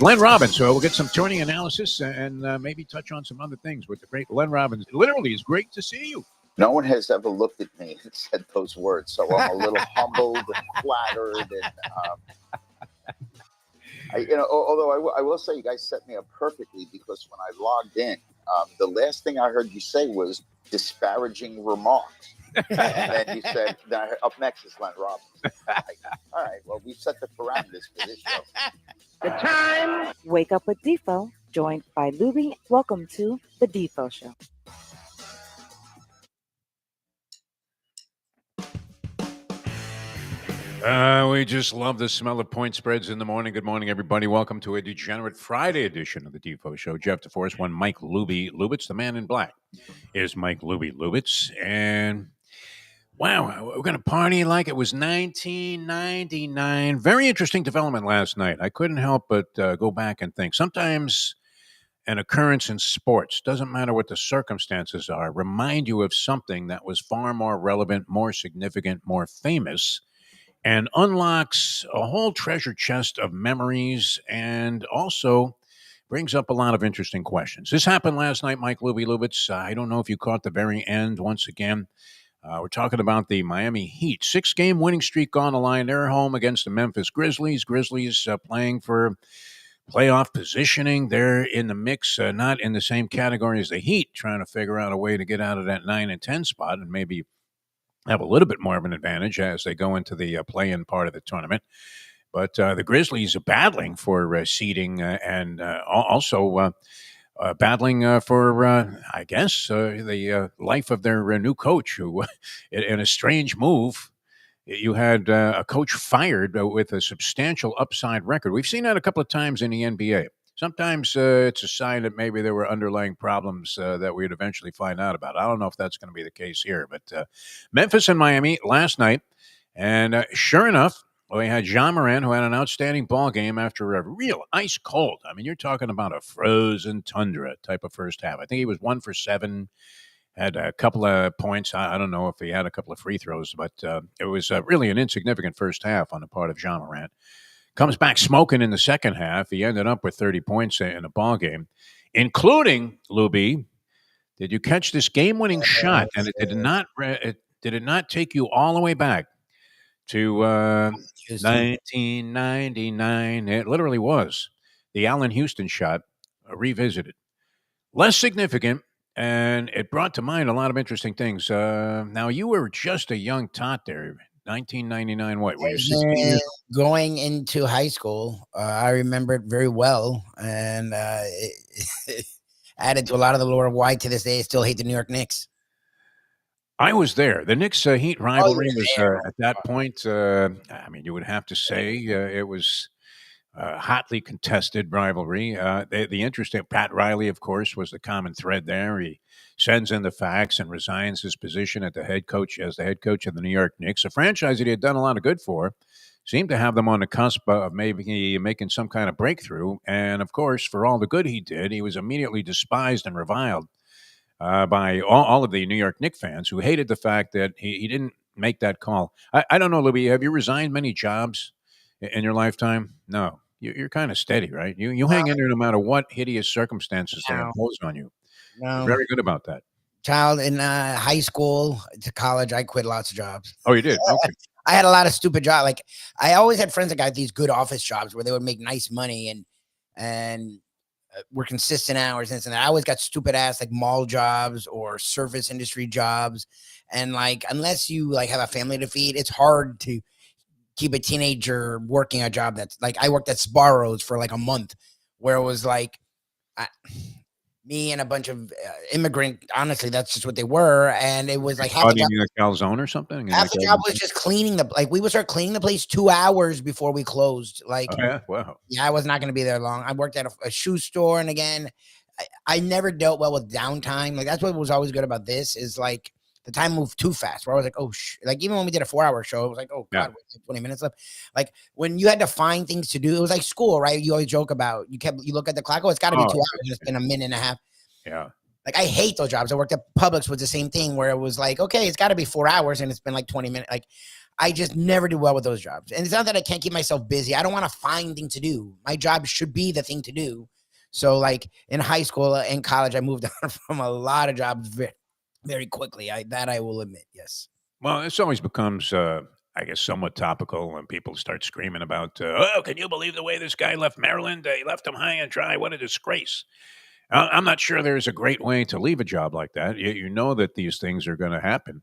Len Robbins. So we'll get some tourney analysis and maybe touch on some other things with the great Len Robbins. Literally, it's great to see you. No one has ever looked at me and said those words, so I'm a little humbled and flattered. And although I will say you guys set me up perfectly, because when I logged in, the last thing I heard you say was disparaging remarks. And then you said, up next is Len Robbins. All right, well, we've set the parameters for this show. The time. Wake up with Defo, joined by Lubie. Welcome to the Defo Show. We just love the smell of point spreads in the morning. Good morning, everybody. Welcome to a Degenerate Friday edition of the Defo Show. Jeff DeForest, one Mike Lubie Lubitz, the man in black, is Mike Lubie Lubitz. And wow, we're going to party like it was 1999. Very interesting development last night. I couldn't help but go back and think. Sometimes an occurrence in sports, doesn't matter what the circumstances are, remind you of something that was far more relevant, more significant, more famous, and unlocks a whole treasure chest of memories and also brings up a lot of interesting questions. This happened last night, Mike Lubie Lubitz. I don't know if you caught the very end once again. We're talking about the Miami Heat. 6-game winning streak on the line. They're home against the Memphis Grizzlies. Grizzlies playing for playoff positioning. They're in the mix, not in the same category as the Heat, trying to figure out a way to get out of that 9 and 10 spot and maybe have a little bit more of an advantage as they go into the play-in part of the tournament. But the Grizzlies are battling for seeding and also battling for, I guess, the life of their new coach, who, in a strange move, you had a coach fired with a substantial upside record. We've seen that a couple of times in the NBA. Sometimes it's a sign that maybe there were underlying problems that we'd eventually find out about. I don't know if that's going to be the case here. But Memphis and Miami last night, and sure enough, we had Ja Morant, who had an outstanding ball game after a real ice cold. I mean, you're talking about a frozen tundra type of first half. I think he was 1 for 7, had a couple of points. I don't know if he had a couple of free throws, but it was really an insignificant first half on the part of Ja Morant. Comes back smoking in the second half. He ended up with 30 points in a ball game, including, Lubie, did you catch this game-winning shot? And it did it not take you all the way back to 1999? It literally was the Allen Houston shot revisited. Less significant, and it brought to mind a lot of interesting things. Now, you were just a young tot there. 1999, what were you, 16 years old? Going into high school, I remember it very well, and it added to a lot of the lore of why to this day I still hate the New York Knicks. I was there. The Knicks-Heat rivalry was at that point. I mean, you would have to say it was a hotly contested rivalry. The interesting Pat Riley, of course, was the common thread there. He sends in the facts and resigns his position as the head coach of the New York Knicks, a franchise that he had done a lot of good for. Seemed to have them on the cusp of maybe making some kind of breakthrough. And, of course, for all the good he did, he was immediately despised and reviled by all of the New York Knicks fans who hated the fact that he didn't make that call. I don't know, Lubie, have you resigned many jobs in your lifetime? No. You're kind of steady, right? You hang in there no matter what hideous circumstances they impose on you. No. You're very good about that. Child, in high school to college, I quit lots of jobs. Oh, you did? Okay. I had a lot of stupid jobs. Like, I always had friends that got these good office jobs where they would make nice money and were consistent hours. And I always got stupid ass like mall jobs or service industry jobs. And like, unless you like have a family to feed, it's hard to keep a teenager working a job that's like, I worked at Sbarro's for like a month, where it was like me and a bunch of immigrant, honestly, that's just what they were. And it was like half the job, a calzone or something. Half the job was just cleaning we would start cleaning the place 2 hours before we closed. Like, yeah, wow. Yeah, I was not going to be there long. I worked at a shoe store. And again, I never dealt well with downtime. Like, that's what was always good about this is like, the time moved too fast where I was like, oh, like even when we did a 4-hour show, it was like, oh God, we have 20 minutes left. Like when you had to find things to do, it was like school, right? You always joke about, you look at the clock, oh, it's got to be 2 hours. It's been a minute and a half. Yeah. Like I hate those jobs. I worked at Publix was the same thing where it was like, okay, it's got to be 4 hours and it's been like 20 minutes. Like I just never do well with those jobs. And it's not that I can't keep myself busy. I don't want to find things to do. My job should be the thing to do. So like in high school and college, I moved on from a lot of jobs very, very quickly. I will admit, yes. Well, this always becomes, I guess, somewhat topical when people start screaming about, oh, can you believe the way this guy left Maryland? He left him high and dry. What a disgrace. I'm not sure there's a great way to leave a job like that. You know that these things are going to happen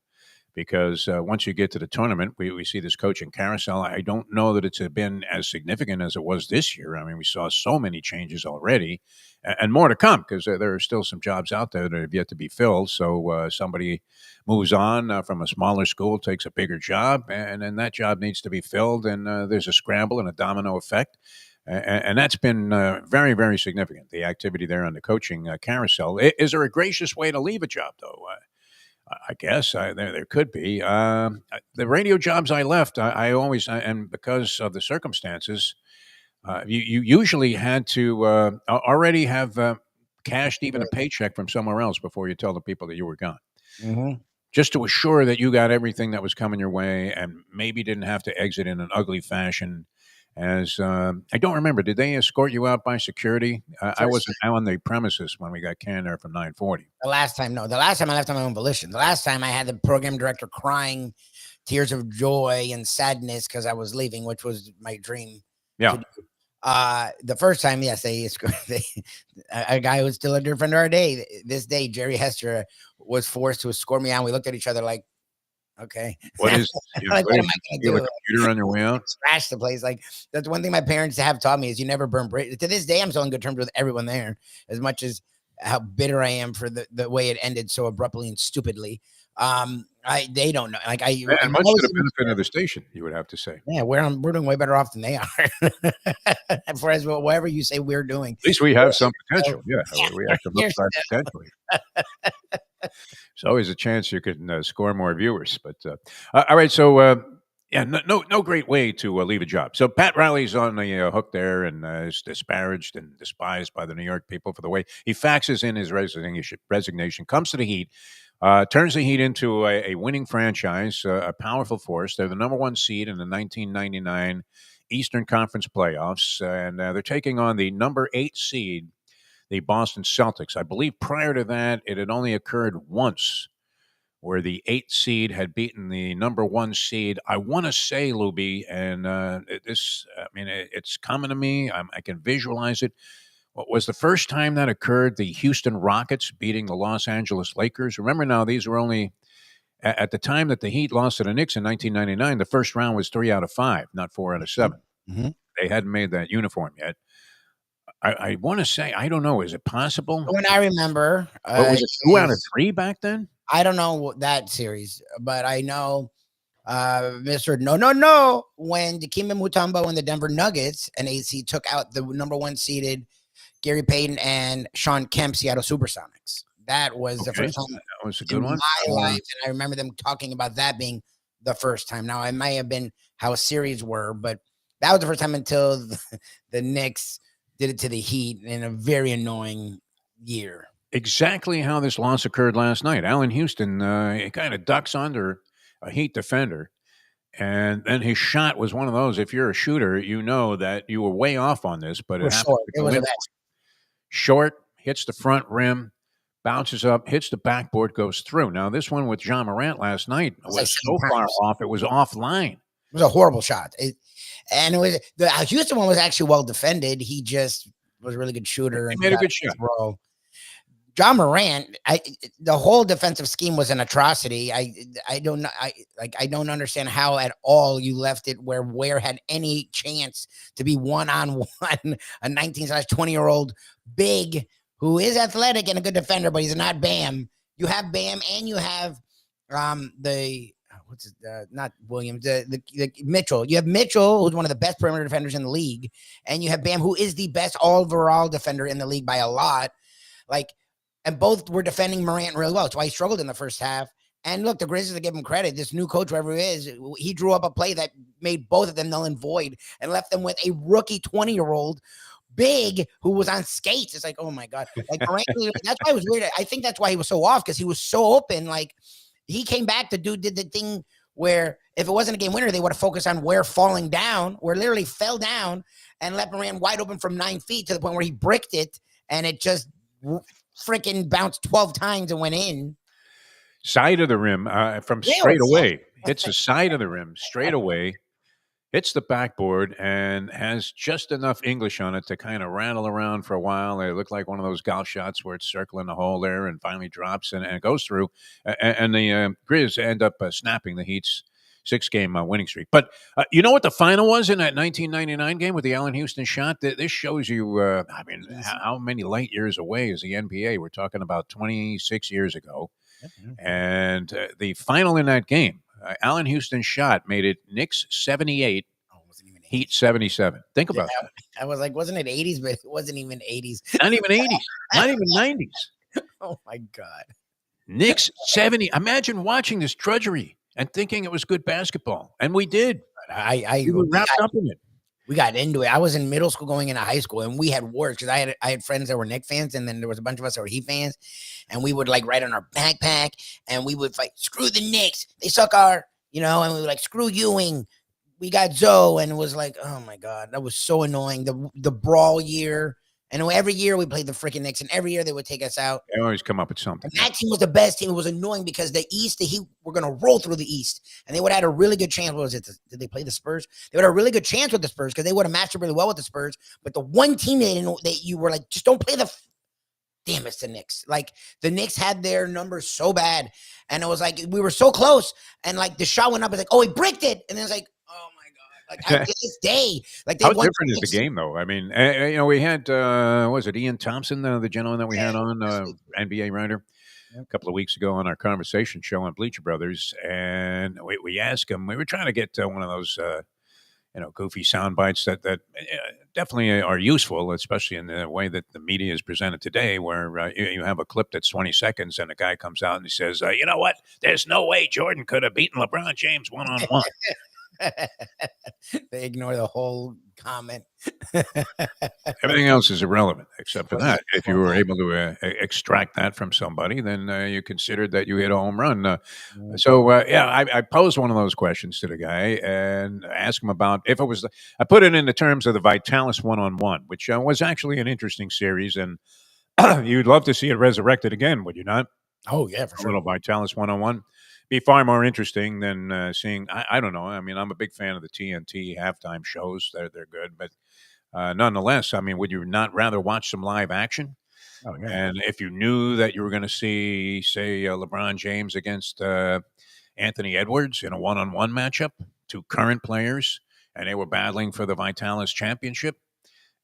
because once you get to the tournament, we see this coaching carousel. I don't know that it's been as significant as it was this year. I mean, we saw so many changes already and more to come because there are still some jobs out there that have yet to be filled. So somebody moves on from a smaller school, takes a bigger job, and then that job needs to be filled. And there's a scramble and a domino effect. And that's been very, very significant, the activity there on the coaching carousel. Is there a gracious way to leave a job, though? I guess there could be. The radio jobs I left, I always, and because of the circumstances, you usually had to already have cashed even a paycheck from somewhere else before you tell the people that you were gone. Mm-hmm. Just to assure that you got everything that was coming your way and maybe didn't have to exit in an ugly fashion. As I don't remember, did they escort you out by security? I wasn't out on the premises when we got canned there from 940. The last time, no. The last time I left on my own volition. The last time I had the program director crying tears of joy and sadness because I was leaving, which was my dream. Yeah. The first time, yes, a guy who was still a dear friend of our day. This day, Jerry Hester was forced to escort me out. We looked at each other like, okay. What is like, what am I going to do? A computer on your way out? Trash the place. Like that's one thing my parents have taught me is you never burn bridges. To this day, I'm still on good terms with everyone there, as much as how bitter I am for the way it ended so abruptly and stupidly. They don't know. Like and much to the benefit of the station, you would have to say. Yeah, we're doing way better off than they are. As well, whatever you say we're doing. At least we have some potential. Yeah, we have some upside potentially. There's always a chance you can score more viewers. But all right, so no great way to leave a job. So Pat Riley's on the hook there and is disparaged and despised by the New York people for the way he faxes in his resignation, comes to the Heat, turns the Heat into a winning franchise, a powerful force. They're the number one seed in the 1999 Eastern Conference playoffs, and they're taking on the number 8 seed, the Boston Celtics. I believe prior to that, it had only occurred once where the 8th seed had beaten the number 1 seed. I want to say, Lubie, and it's coming to me. I can visualize it. What was the first time that occurred? The Houston Rockets beating the Los Angeles Lakers. Remember now, these were only, at the time that the Heat lost to the Knicks in 1999, the first round was 3 out of 5, not 4 out of 7. Mm-hmm. They hadn't made that uniform yet. I want to say, I don't know. Is it possible? When I remember. Was it 2 out of 3 back then? I don't know that series, but I know Mr. No, when Dikembe Mutombo and the Denver Nuggets and AC took out the number 1 seeded Gary Payton and Sean Kemp Seattle Supersonics. That was the first time that was a good one. In my life, and I remember them talking about that being the first time. Now, it may have been how series were, but that was the first time until the Knicks did it to the Heat in a very annoying year. Exactly how this loss occurred last night. Allen Houston kind of ducks under a Heat defender, and then his shot was one of those. If you're a shooter, you know that you were way off on this, but it was short, hits the front rim, bounces up, hits the backboard, goes through. Now, this one with Ja Morant last night was so far off, it was offline. It was a horrible shot. And it was the Houston one was actually well defended. He just was a really good shooter. He made a good shot. Ja Morant, the whole defensive scheme was an atrocity. I don't understand how at all you left it where Ware had any chance to be one-on-one, a 19/20-year-old big who is athletic and a good defender, but he's not Bam. You have Bam and you have not Williams, the Mitchell. You have Mitchell, who's one of the best perimeter defenders in the league, and you have Bam, who is the best overall defender in the league by a lot. And both were defending Morant really well. That's why he struggled in the first half. And look, the Grizzlies, to give him credit, this new coach, whoever he is, he drew up a play that made both of them null and void and left them with a rookie 20-year-old big who was on skates. It's like, oh my God. Morant, that's why it was weird. I think that's why he was so off, because he was so open. He came back, the dude did the thing where if it wasn't a game winner, they would have focused on Ware falling down, where literally fell down and left Morant wide open from 9 feet to the point where he bricked it and it just freaking bounced 12 times and went in. Side of the rim from straight away. Hits the side of the rim straight away. Hits the backboard and has just enough English on it to kind of rattle around for a while. It looked like one of those golf shots where it's circling the hole there and finally drops and it goes through. And the Grizz end up snapping the Heat's 6-game winning streak. But you know what the final was in that 1999 game with the Allen Houston shot? This shows you, how many light years away is the NBA. We're talking about 26 years ago. And the final in that game, Allen Houston's shot made it Knicks 78, Heat 77. Think about that. I was like, wasn't it 80s? But it wasn't even 80s. Not even 80s. Not even 90s. Oh, my God. Knicks 70. Imagine watching this drudgery and thinking it was good basketball. And we did. We were wrapped up in it. We got into it. I was in middle school going into high school, and we had work because I had friends that were Knicks fans, and then there was a bunch of us that were Heat fans, and we would like write on our backpack, and we would fight, screw the Knicks, they suck our, and we were like, screw Ewing, we got Zoe, and it was like, oh my God, that was so annoying. The brawl year, and every year we played the freaking Knicks, and every year they would take us out. They always come up with something. And that team was the best team. It was annoying because the Heat were going to roll through the East, and they would have had a really good chance. What was it? Did they play the Spurs? They would have a really good chance with the Spurs because they would have matched up really well with the Spurs. But the one team that you were like, just don't play damn, it's the Knicks. Like, the Knicks had their numbers so bad, and it was like, we were so close, and like the shot went up, it's like, oh, he bricked it, and then it's like, oh my God. Like, to this day, like, how different is the game, though? I mean, we had, was it Ian Thompson, the gentleman that we had on, NBA writer, a couple of weeks ago on our conversation show on Bleacher Brothers, and we asked him, we were trying to get one of those, goofy sound bites that definitely are useful, especially in the way that the media is presented today, where you have a clip that's 20 seconds and a guy comes out and he says, you know what? There's no way Jordan could have beaten LeBron James one-on-one. They ignore the whole comment. Everything else is irrelevant except for that. If you were able to extract that from somebody, then you considered that you hit a home run. I posed one of those questions to the guy and asked him about if it was. I put it in the terms of the Vitalis one-on-one, which was actually an interesting series, and you'd love to see it resurrected again, would you not? Oh yeah, for sure. A little Vitalis one-on-one. Be far more interesting than seeing. I don't know. I mean, I'm a big fan of the TNT halftime shows. They're good, but nonetheless, I mean, would you not rather watch some live action? Oh, yeah. And if you knew that you were going to see, say, LeBron James against Anthony Edwards in a one-on-one matchup, two current players, and they were battling for the Vitalis championship,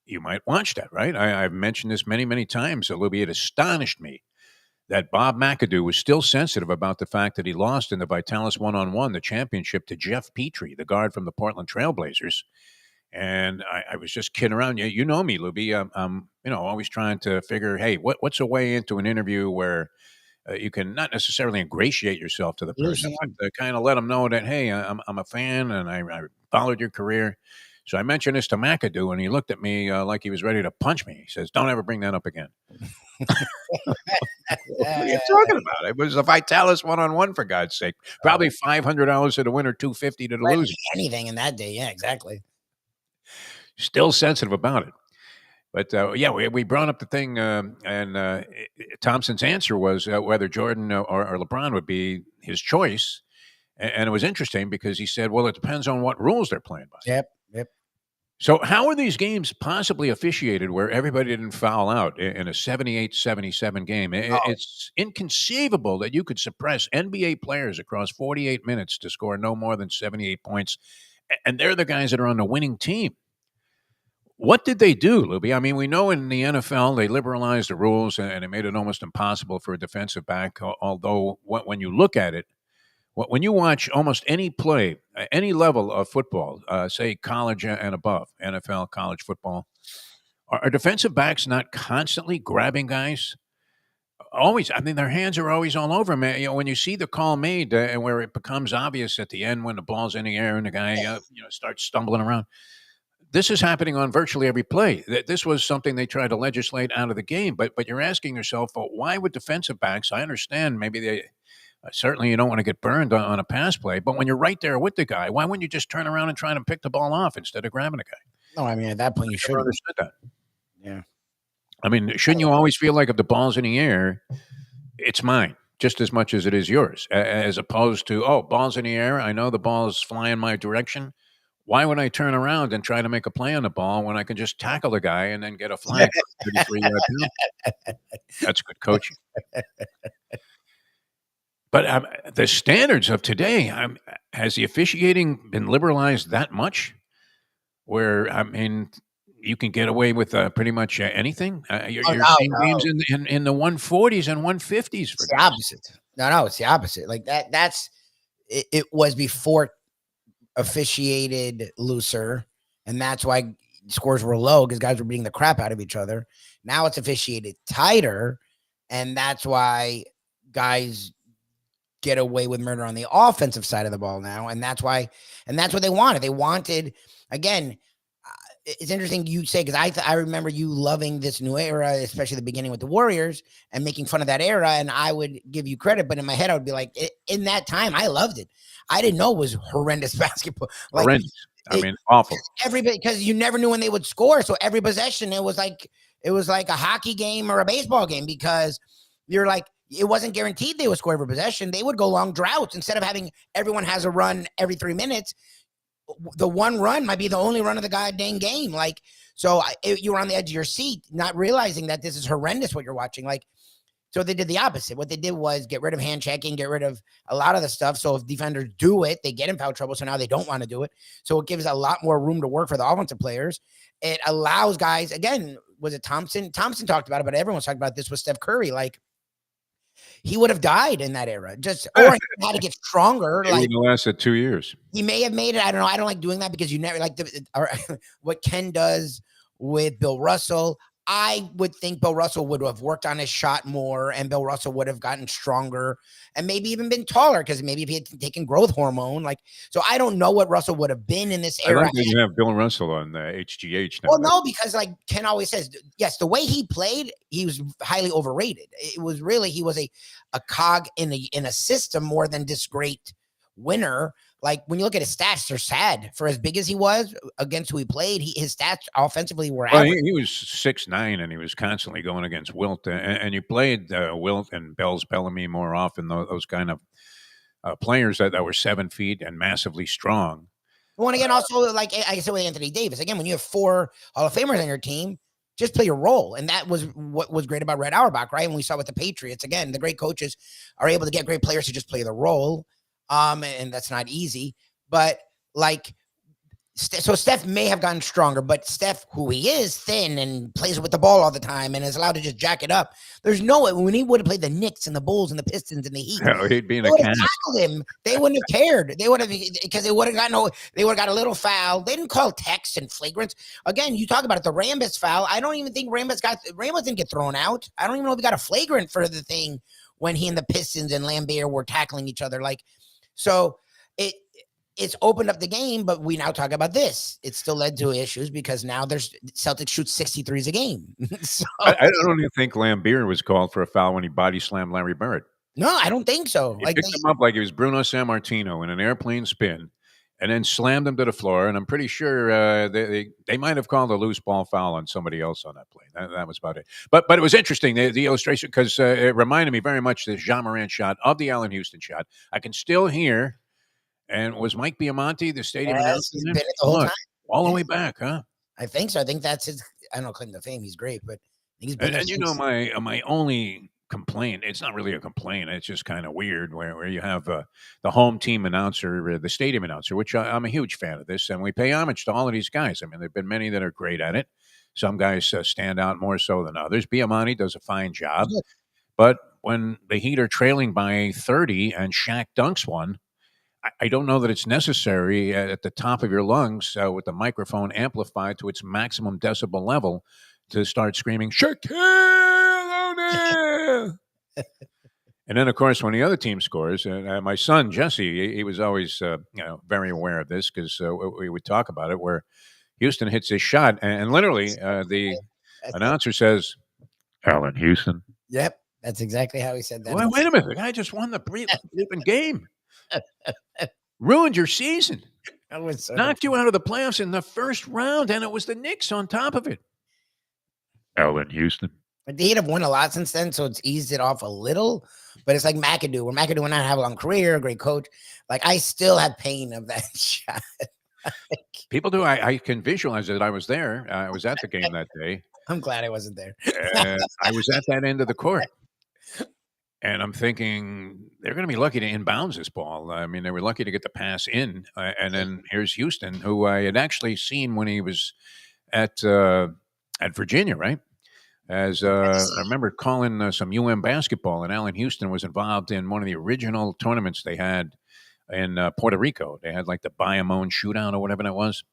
you might watch that, right? I've mentioned this many, many times. Lubie, it astonished me that Bob McAdoo was still sensitive about the fact that he lost in the Vitalis one-on-one, the championship, to Jeff Petrie, the guard from the Portland Trailblazers. And I was just kidding around. You know me, Lubie. I'm always trying to figure, hey, what's a way into an interview where you can not necessarily ingratiate yourself to the person, but kind of let them know that, hey, I'm a fan and I followed your career. So I mentioned this to McAdoo, and he looked at me like he was ready to punch me. He says, don't ever bring that up again. What are you talking about? It was a Vitalis one-on-one, for God's sake. Probably $500 to the winner, $250 to the loser. Anything in that day, yeah, exactly. Still sensitive about it. But, we brought up the thing, and Thompson's answer was whether Jordan or LeBron would be his choice. And it was interesting because he said, well, it depends on what rules they're playing by. Yep. So how are these games possibly officiated where everybody didn't foul out in a 78-77 game? It's inconceivable that you could suppress NBA players across 48 minutes to score no more than 78 points, and they're the guys that are on the winning team. What did they do, Lubie? I mean, we know in the NFL they liberalized the rules and it made it almost impossible for a defensive back, although when you look at it, when you watch almost any play, any level of football, say college and above, NFL, college football, are defensive backs not constantly grabbing guys? Always. I mean, their hands are always all over them. When you see the call made and where it becomes obvious at the end when the ball's in the air and the guy starts stumbling around, this is happening on virtually every play. This was something they tried to legislate out of the game. But you're asking yourself, well, why would defensive backs? I understand maybe Certainly, you don't want to get burned on a pass play, but when you're right there with the guy, why wouldn't you just turn around and try to pick the ball off instead of grabbing a guy? No, I mean, at that point, you I never shouldn't. understood that. Yeah. I mean, shouldn't you always feel like if the ball's in the air, it's mine just as much as it is yours, as opposed to, oh, ball's in the air. I know the ball's flying my direction. Why would I turn around and try to make a play on the ball when I can just tackle the guy and then get a flag for a 33-yard penalty? That's good coaching. But the standards of today, has the officiating been liberalized that much? Where, I mean, you can get away with pretty much anything. You're, Oh, you're no, seeing games no. in the 140s and 150s. For It's the opposite. No, it's the opposite. Like that's it was before officiated looser, and that's why scores were low because guys were beating the crap out of each other. Now it's officiated tighter, and that's why guys get away with murder on the offensive side of the ball now, and that's what they wanted. They wanted, again, it's interesting you say, because I remember you loving this new era, especially the beginning with the Warriors, and making fun of that era, and I would give you credit, but in my head I would be like, in that time I loved it. I didn't know it was horrendous basketball. Like, horrendous. I mean, awful. Everybody, because you never knew when they would score, so every possession it was like a hockey game or a baseball game, because you're like, it wasn't guaranteed they would score every possession. They would go long droughts. Instead of having everyone has a run every 3 minutes, the one run might be the only run of the goddamn game. Like, so you were on the edge of your seat, not realizing that this is horrendous what you're watching. Like, so they did the opposite. What they did was get rid of hand checking, get rid of a lot of the stuff. So if defenders do it, they get in foul trouble. So now they don't want to do it. So it gives a lot more room to work for the offensive players. It allows guys, again, was it Thompson? Thompson talked about it, but everyone's talking about this with Steph Curry. Like, he would have died in that era, or he had to get stronger. It like, would have lasted 2 years. He may have made it. I don't know. I don't like doing that because you never like what Ken does with Bill Russell. I would think Bill Russell would have worked on his shot more, and Bill Russell would have gotten stronger and maybe even been taller, because maybe if he had taken growth hormone, like, so I don't know what Russell would have been in this era. I like that you have Bill Russell on HGH now. Well, no, because like Ken always says, yes, the way he played, he was highly overrated. It was really, he was a cog in a system more than this great winner. Like, when you look at his stats, they're sad. For as big as he was against who he played, his stats offensively were well, average. he was 6'9", and he was constantly going against Wilt. And you played Wilt and Bellamy more often, those kind of players that were 7 feet and massively strong. Well, and again, also, like I said with Anthony Davis, again, when you have 4 Hall of Famers on your team, just play your role. And that was what was great about Red Auerbach, right? And we saw with the Patriots, again, the great coaches are able to get great players to just play the role. And that's not easy, but like, so Steph may have gotten stronger, but Steph, who he is, thin and plays with the ball all the time and is allowed to just jack it up. There's no way, when he would have played the Knicks and the Bulls and the Pistons and the Heat, He'd be in they a would have cast. tackled him. They wouldn't have cared. They would have, because they would have got a little foul. They didn't call texts and flagrants. Again, you talk about it, the Rambis foul. I don't even think Rambis didn't get thrown out. I don't even know if he got a flagrant for the thing when he and the Pistons and Lambert were tackling each other. Like, so it's opened up the game, but we now talk about this. It still led to issues because now Celtics shoot 63s a game. So, I don't even think Lambert was called for a foul when he body slammed Larry Bird. No, I don't think so. He picked him up like he was Bruno Sammartino in an airplane spin, and then slammed him to the floor. And I'm pretty sure they might have called a loose ball foul on somebody else on that play. That was about it. But it was interesting, the illustration, because it reminded me very much of the Ja Morant shot, of the Allen Houston shot. I can still hear. And was Mike Biamonte the stadium announcer? He's been it the whole time. All the way back, huh? I think so. I think that's his. I don't know, claim to fame. He's great, but he's been. And you know, my only complaint. It's not really a complaint. It's just kind of weird where you have the home team announcer, the stadium announcer, which I'm a huge fan of this, and we pay homage to all of these guys. I mean, there've been many that are great at it. Some guys stand out more so than others. Biamonte does a fine job, but when the Heat are trailing by 30 and Shaq dunks one, I don't know that it's necessary at the top of your lungs with the microphone amplified to its maximum decibel level to start screaming, Shaquille O'Neal! And then, of course, when the other team scores, my son, Jesse, he was always very aware of this because we would talk about it, where Houston hits his shot, and literally the announcer says, Allen Houston. Yep. That's exactly how he said that. Wait a minute. The guy just won the bleeping game. Ruined your season. That was so Knocked you out of the playoffs in the first round, and it was the Knicks on top of it. Allen Houston. He'd have won a lot since then, so it's eased it off a little. But it's like McAdoo. When McAdoo went on to have a long career, a great coach, like I still have pain of that shot. People do. I can visualize it. I was there. I was at the game that day. I'm glad I wasn't there. I was at that end of the court. And I'm thinking they're going to be lucky to inbounds this ball. I mean, they were lucky to get the pass in. And then here's Houston, who I had actually seen when he was at Virginia, right? As I remember calling some UM basketball, and Allen Houston was involved in one of the original tournaments they had in Puerto Rico. They had like the Bayamon shootout or whatever that was.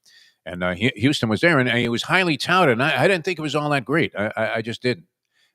And Houston was there, and he was highly touted. And I didn't think it was all that great. I just didn't.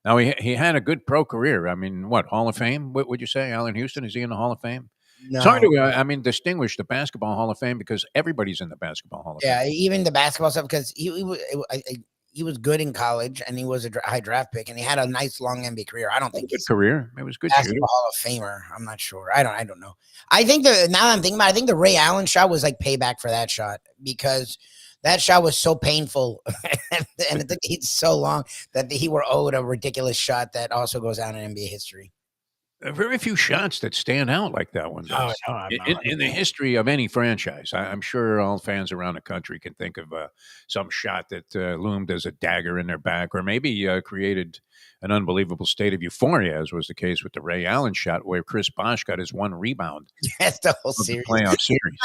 Now, he had a good pro career. I mean, what, Hall of Fame? What would you say, Allen Houston? Is he in the Hall of Fame? No. It's hard to, distinguish the Basketball Hall of Fame because everybody's in the Basketball Hall of Fame. Yeah, even the basketball stuff, because he was good in college, and he was a high draft pick, and he had a nice long NBA career. I don't think Good career. It was good. Basketball Hall of Famer. I'm not sure. I don't know. I think now that I'm thinking about it, I think the Ray Allen shot was like payback for that shot, because that shot was so painful and it took so long that he were owed a ridiculous shot that also goes down in NBA history. Very few shots that stand out like that one does. In the history of any franchise. I'm sure all fans around the country can think of some shot that loomed as a dagger in their back, or maybe created an unbelievable state of euphoria, as was the case with the Ray Allen shot, where Chris Bosh got his one rebound. That's the whole series. The playoff series.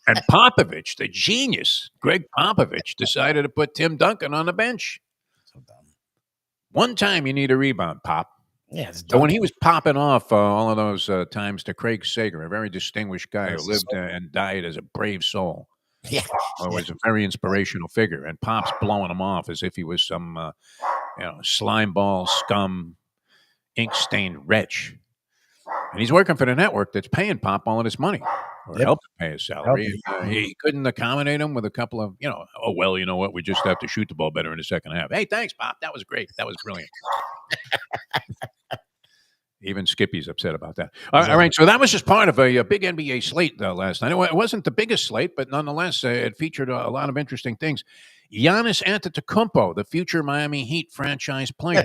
And Popovich, the genius, Greg Popovich, decided to put Tim Duncan on the bench. So dumb. One time you need a rebound, Pop. Yeah. So when he was popping off all of those times to Craig Sager, a very distinguished guy who lived and died as a brave soul. Yeah. Was a very inspirational figure. And Pop's blowing him off as if he was some slime ball, scum, ink-stained wretch. And he's working for the network that's paying Pop all of his money, or helping pay his salary. He couldn't accommodate him with a couple of, oh, well, you know what? We just have to shoot the ball better in the second half. Hey, thanks, Pop. That was great. That was brilliant. Even Skippy's upset about that. All right, so that was just part of a big NBA slate last night. It wasn't the biggest slate, but nonetheless, it featured a lot of interesting things. Giannis Antetokounmpo, the future Miami Heat franchise player.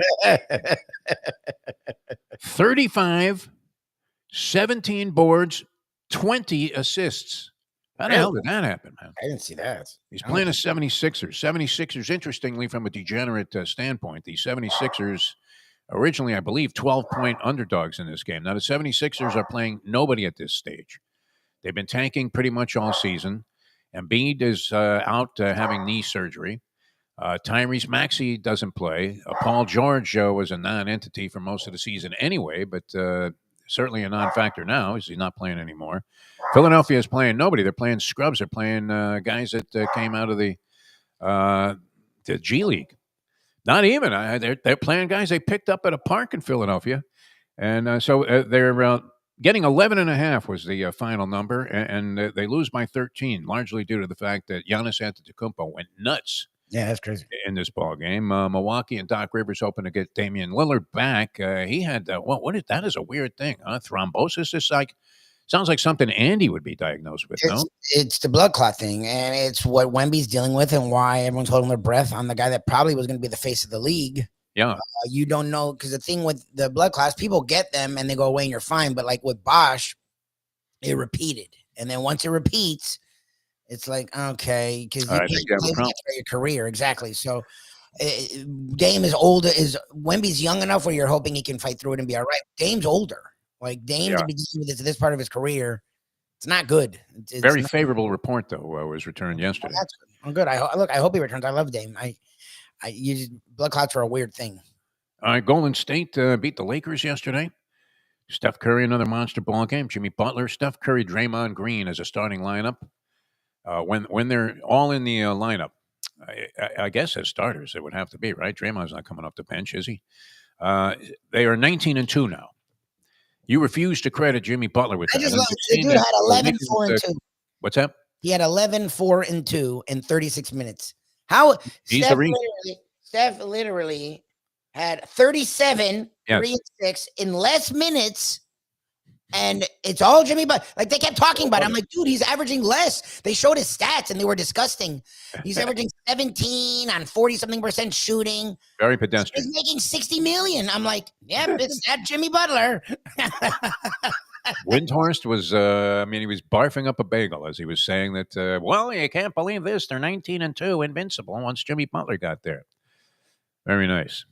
35, 17 boards, 20 assists. How the hell did that happen, man? I didn't see that. He's playing the 76ers. 76ers, interestingly, from a degenerate standpoint, the 76ers originally, I believe, 12-point underdogs in this game. Now, the 76ers are playing nobody at this stage. They've been tanking pretty much all season. Embiid is out having knee surgery. Tyrese Maxey doesn't play. Paul George was a non-entity for most of the season anyway, but certainly a non-factor now as he's not playing anymore. Philadelphia is playing nobody. They're playing scrubs. They're playing guys that came out of the G League. Not even. They're playing guys they picked up at a park in Philadelphia. And so they're getting 11.5 was the final number, and they lose by 13, largely due to the fact that Giannis Antetokounmpo went nuts. Yeah, that's crazy. In this ball game. Milwaukee and Doc Rivers hoping to get Damian Lillard back. He had, that is a weird thing, huh? Thrombosis is sounds like something Andy would be diagnosed with, no? It's the blood clot thing, and it's what Wemby's dealing with and why everyone's holding their breath on the guy that probably was going to be the face of the league. Yeah. You don't know, because the thing with the blood clots, people get them and they go away and you're fine. But like with Bosh, it repeated. And then once it repeats, it's like, okay, because you can't play your career. Exactly. So Dame is older. Wemby's young enough where you're hoping he can fight through it and be all right. Dame's older. Like Dame to be dealing with this part of his career, it's not good. It's very favorable report though was returned yesterday. That's good. I'm good. I hope he returns. I love Dame. Blood clots are a weird thing. All right, Golden State beat the Lakers yesterday. Steph Curry, another monster ball game. Jimmy Butler, Steph Curry, Draymond Green as a starting lineup. When they're all in the lineup, I guess as starters it would have to be, right? Draymond's not coming off the bench, is he? They are 19-2 now. You refuse to credit Jimmy Butler with that. The dude had 11, 4, and 2. What's that? He had 11, 4, and 2 in 36 minutes. How Steph literally had 37, Yes. 3 and 6 in less minutes. And it's all Jimmy Butler. Like they kept talking about it. I'm like, dude, he's averaging less. They showed his stats and they were disgusting. He's averaging 17 on 40-something% shooting. Very pedestrian. He's making 60 million. I'm like, yep, it's that Jimmy Butler. Windhorst was, he was barfing up a bagel as he was saying that, well, you can't believe this. They're 19-2, invincible once Jimmy Butler got there. Very nice.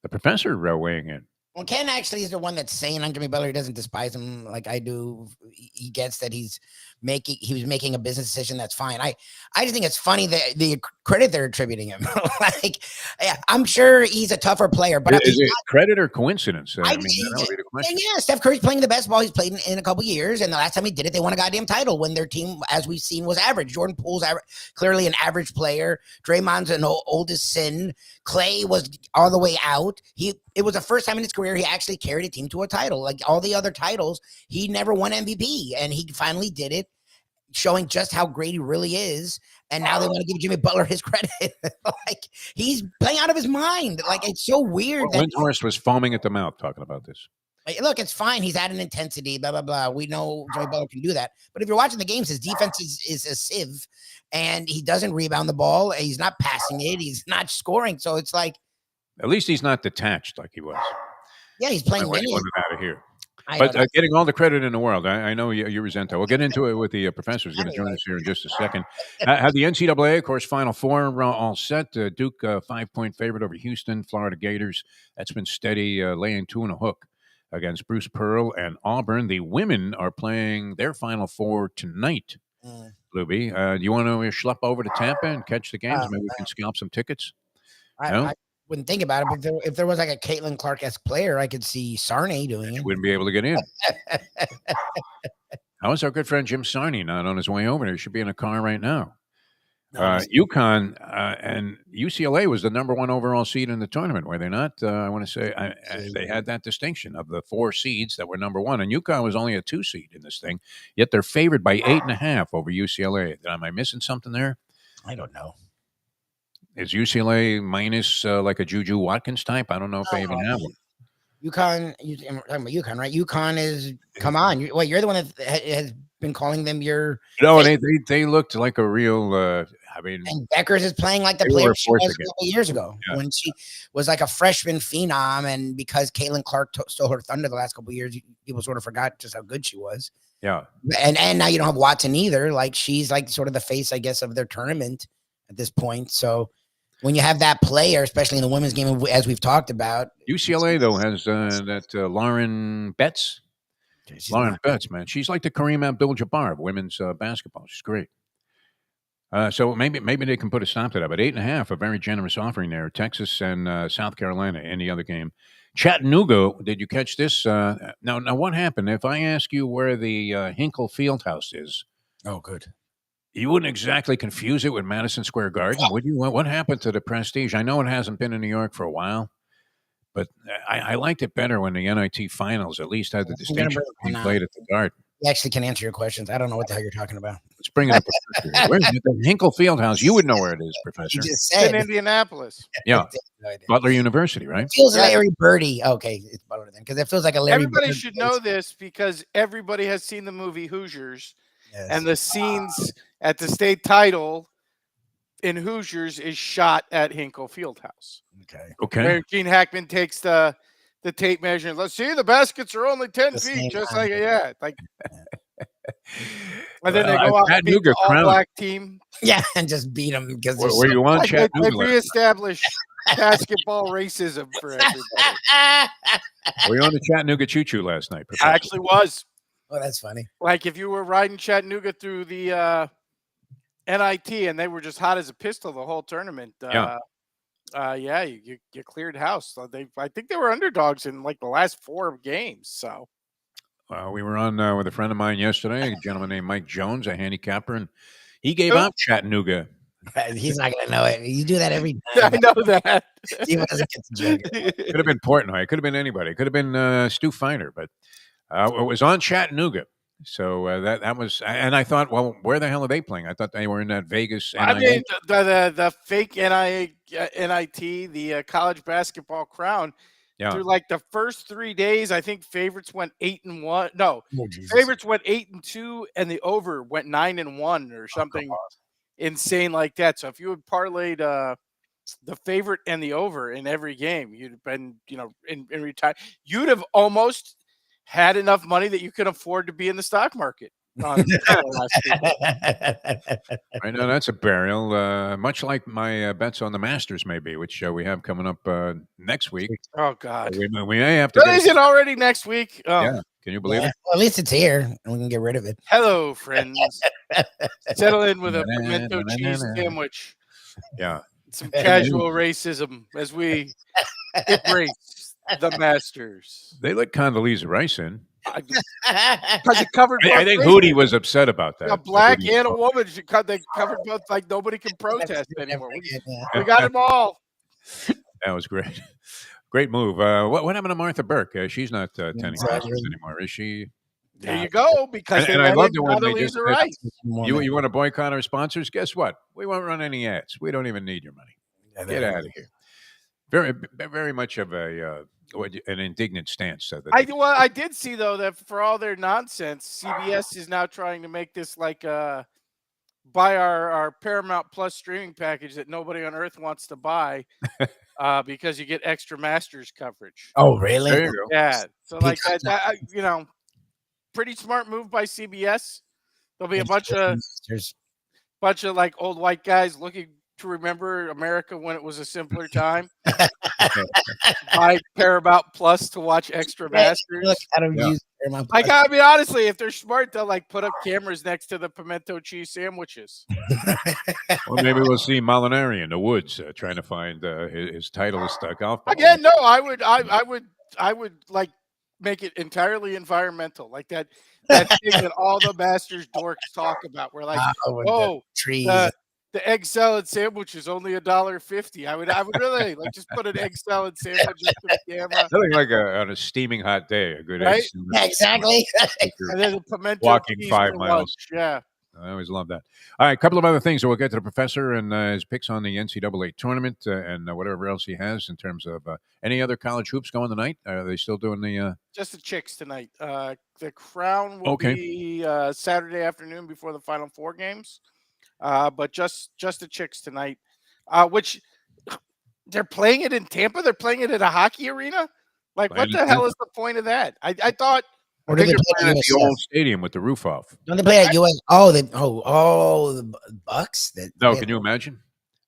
The professor weighing in. Well, Ken actually is the one that's saying on Jimmy Butler. He doesn't despise him like I do. He gets that he was making a business decision. That's fine. I just think it's funny that the credit they're attributing him. Like, yeah, I'm sure he's a tougher player, but is it credit or coincidence? that would be the question. Yeah, Steph Curry's playing the best ball he's played in a couple years, and the last time he did it, they won a goddamn title when their team, as we've seen, was average. Jordan Poole's clearly an average player. Draymond's an oldest sin. Clay was all the way out. It was the first time in his career he actually carried a team to a title. Like all the other titles, he never won MVP, and he finally did it, showing just how great he really is. And now they want to give Jimmy Butler his credit. Like he's playing out of his mind. Like it's so weird. Windhorst was foaming at the mouth talking about this. Like, look, it's fine. He's adding intensity, blah, blah, blah. We know Jimmy Butler can do that. But if you're watching the games, his defense is a sieve, and he doesn't rebound the ball. He's not passing it. He's not scoring. So it's like, at least he's not detached like he was. Yeah, he's playing minutes. Out of here. But getting all the credit in the world. I know you resent that. We'll get into it with the professor. Who's going to join us here in just a second. Have the NCAA, of course, Final Four all set. Duke 5-point favorite over Houston, Florida Gators. That's been steady, laying 2 and a hook against Bruce Pearl and Auburn. The women are playing their Final Four tonight. Lubie, do you want to schlep over to Tampa and catch the games? Maybe we can scalp some tickets. I wouldn't think about it, but if there was like a Caitlin Clark-esque player, I could see Sarney doing it. Wouldn't be able to get in. How is our good friend Jim Sarney not on his way over there? He should be in a car right now. UConn and UCLA was the number 1 overall seed in the tournament, were they not? I want to say they had that distinction of the 4 seeds that were number 1, and UConn was only a 2 seed in this thing. Yet they're favored by 8.5 over UCLA. Am I missing something there? I don't know. Is UCLA minus like a Juju Watkins type? I don't know if they even have one. UConn, you're talking about UConn, right? UConn is, come on. You're the one that has been calling them your... No, they looked like a real... and Beckers is playing like the player she was a couple years ago when she was like a freshman phenom, and because Caitlin Clark stole her thunder the last couple of years, people sort of forgot just how good she was. Yeah. And now you don't have Watson either. Like she's like sort of the face, I guess, of their tournament at this point. So when you have that player, especially in the women's game, as we've talked about. UCLA, though, has that Lauren Betts. Lauren Betts, man. She's like the Kareem Abdul-Jabbar of women's basketball. She's great. So maybe they can put a stop to that. But 8.5, a very generous offering there. Texas and South Carolina in the other game. Chattanooga, did you catch this? Now, what happened? If I ask you where the Hinkle Fieldhouse is. Oh, good. You wouldn't exactly confuse it with Madison Square Garden, would you? What happened to the prestige? I know it hasn't been in New York for a while, but I liked it better when the NIT finals at least had the distinction of being played at the Garden. You actually can answer your questions. I don't know what the hell you're talking about. Let's bring it up. Where's the Hinkle Fieldhouse? You would know where it is, Professor. You just said in Indianapolis. Yeah. Butler University, right? It feels Larry Birdie. Okay, it's Butler then, because it feels like a Larry Everybody Bird should know this because everybody has seen the movie Hoosiers. Yes. And the scenes at the state title in Hoosiers is shot at Hinkle Fieldhouse. Okay. Where Gene Hackman takes the tape measure. Let's see, the baskets are only 10 feet, just like and then they go out and beat the all-black team. Yeah, and just beat them because where you want Chattanooga. They reestablish basketball racism for everybody. Were you on the Chattanooga Choo-Choo last night, Professor? I actually was. Oh, that's funny. Like if you were riding Chattanooga through the NIT and they were just hot as a pistol the whole tournament. You cleared house. So I think they were underdogs in like the last 4 games. So we were on with a friend of mine yesterday, a gentleman named Mike Jones, a handicapper, and he gave out Chattanooga. He's not going to know it. You do that every time. I know that. He doesn't get the joke. Could have been Portnoy. It could have been anybody. It could have been Stu Feiner, but it was on Chattanooga. So that was, and I thought, well, where the hell are they playing? I thought they were in that Vegas. I NIT. mean, the fake NIT, the college basketball crown. Yeah. Through like the first 3 days, I think favorites went 8-1. No, Jesus. favorites went 8-2, and the over went 9-1 or something insane like that. So if you had parlayed the favorite and the over in every game, you'd have been, in retire. You'd have almost had enough money that you could afford to be in the stock market. I know that's a burial, much like my bets on the Masters, maybe, which we have coming up next week. Oh God, we may have to. Is it already next week? Oh. Yeah, can you believe it? Well, at least it's here, and we can get rid of it. Hello, friends. Settle in with a pimento cheese sandwich. Yeah, some casual racism as we embrace the Masters. They let Condoleezza Rice in. Because it covered. I think Hootie was upset about that. A black and a woman. They covered both. Like nobody can protest anymore. We got them all. That was great. Great move. What happened to Martha Burke? She's not attending classes anymore, is she? There you go. Because and I loved it when they just Rice. You want to boycott our sponsors? Guess what? We won't run any ads. We don't even need your money. Get out of here. Very, very much of an indignant stance. I did see though that for all their nonsense, CBS is now trying to make this like buy our Paramount Plus streaming package that nobody on earth wants to buy because you get extra Masters coverage. Oh, really? There you go. Yeah. So like that, pretty smart move by CBS. There'll be a bunch of like old white guys looking to remember America when it was a simpler time. Buy Paramount Plus to watch extra Masters. Look, I don't use Paramount I Plus. gotta be honestly, if they're smart, they'll like put up cameras next to the pimento cheese sandwiches. Well, maybe we'll see Molinari in the woods trying to find his Titleist golf ball. Again, no, I would like make it entirely environmental, like that thing that all the Masters dorks talk about. We're like, trees. The egg salad sandwich is only $1.50. I would really like just put an egg salad sandwich into the camera. Nothing like on a steaming hot day, a good right? egg Yeah, exactly. And then the pimento walking cheese 5 for miles. lunch. Yeah. I always love that. All right, a couple of other things. We'll get to the professor and his picks on the NCAA tournament and whatever else he has in terms of any other college hoops going tonight. Are they still doing the? Just the chicks tonight. The crown will be Saturday afternoon before the Final Four games. But just the chicks tonight, which they're playing it in Tampa. They're playing it at a hockey arena. Like, what the hell is the point of that? I thought. I think they're playing at the old stadium with the roof off. Don't they play at US? The Bucks. No, can you imagine?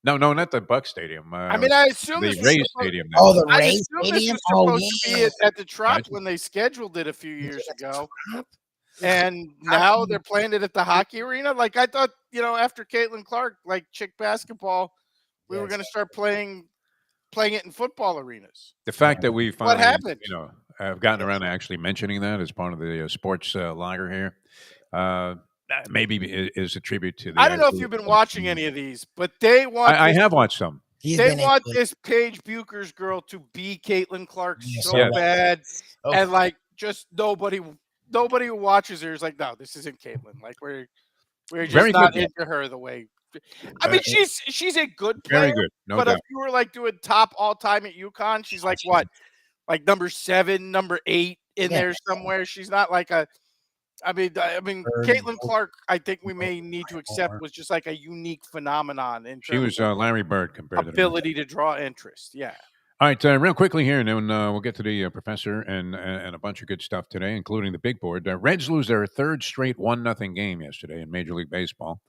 No, not the Buck Stadium. I mean, I assume the Rays Stadium. The Rays Stadium. This was supposed to be at the Trop when they scheduled it a few years ago. And now they're playing it at the hockey arena. Like I thought, after Caitlin Clark, like chick basketball, we were going to start playing it in football arenas. The fact that we finally, what happened? Have gotten around to actually mentioning that as part of the sports lager here, maybe is a tribute to. I don't know if you've been watching any of these, but they want. I have watched some. They want this Paige Bucher's girl to be Caitlin Clark so bad, and like just nobody who watches her is like, no, this isn't Caitlin. Like we're just very not good, into her the way. I mean, she's a good player, very good, no but doubt. if you were like doing top all time at UConn, she's like what, like number 7, number 8 in there somewhere. She's not like a. I mean, Caitlin Clark. I think we may need to accept was just like a unique phenomenon. She was Larry Bird compared to ability to draw interest. Yeah. All right, real quickly here, and then we'll get to the professor and a bunch of good stuff today, including the big board. Reds lose their third straight 1-0 game yesterday in Major League Baseball.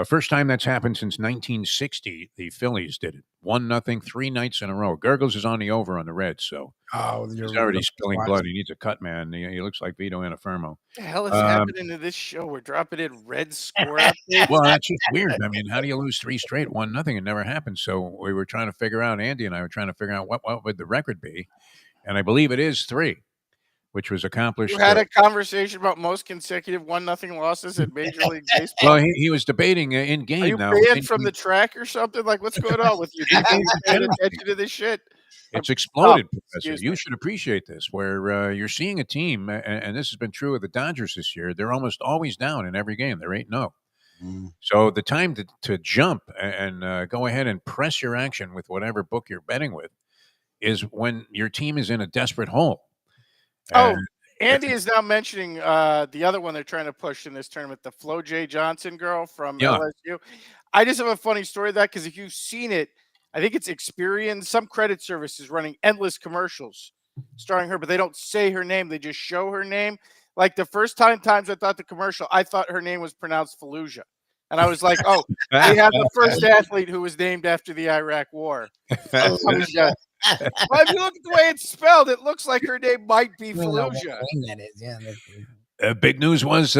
First time that's happened since 1960. The Phillies did it 1-0 3 nights in a row. Gurgles is on the over on the Reds, so he's already spilling blood. He needs a cut, man. He looks like Vito Anafirmo. What the hell is happening to this show? We're dropping in Reds score updates. Well, that's just weird. I mean, how do you lose 3 straight 1-0? It never happened. So we were trying to figure out. Andy and I were trying to figure out what would the record be, and I believe it is 3. Which was accomplished. You had a conversation about most consecutive 1-0 losses in Major League Baseball. Well, he was debating in game. Are you now. banned from the track or something? Like, what's going on with you? You paying attention to this shit? It's exploded, Professor. excuse You me. should appreciate this, where you're seeing a team, and this has been true of the Dodgers this year. They're almost always down in every game. They're 8-0. So the time to jump and go ahead and press your action with whatever book you're betting with is when your team is in a desperate hole. Oh, And Andy is now mentioning the other one they're trying to push in this tournament, the Flo J. Johnson girl from yeah, LSU. I just have a funny story of that because if you've seen it, I think it's Experian. Some credit service is running endless commercials starring her, but they don't say her name. They just show her name. Like the first times I thought the commercial, I thought her name was pronounced Fallujah. And I was like, oh, we have the first athlete who was named after the Iraq War. Fallujah. Well, if you look at the way it's spelled, it looks like her name might be Fallujah. That is, yeah. big news was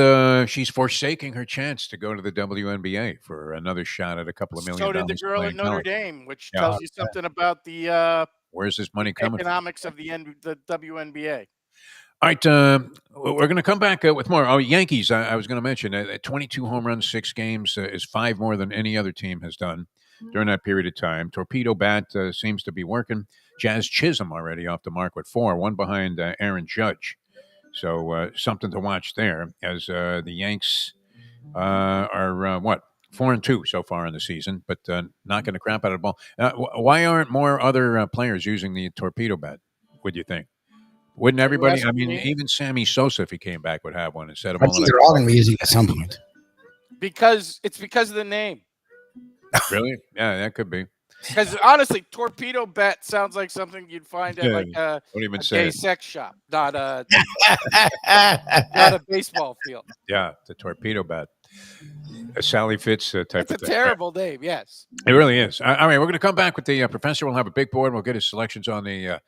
she's forsaking her chance to go to the WNBA for another shot at a couple of $1 million. So did the girl at Notre college. Dame, which Yeah. tells you something about the Where's this money coming economics of the WNBA. All right, we're going to come back with more. Oh, Yankees, I was going to mention, 22 home runs, 6 games is 5 more than any other team has done during that period of time. Torpedo bat seems to be working. Jazz Chisholm already off the mark with 4, 1 behind Aaron Judge. So something to watch there as the Yanks are, 4-2 so far in the season, but knocking the crap out of the ball. Why aren't more other players using the torpedo bat, would you think? Wouldn't everybody? I mean, even Sammy Sosa, if he came back, would have one instead of I think they're all going to be using it at some point. Because it's because of the name. Really? Yeah, that could be. Because honestly, torpedo bat sounds like something you'd find at like a gay sex shop, not a baseball field. Yeah, the torpedo bat. A Sally Fitz type It's of thing. It's a terrible name, yes. It really is. All right, we're going to come back with the professor. We'll have a big board. We'll get his selections on the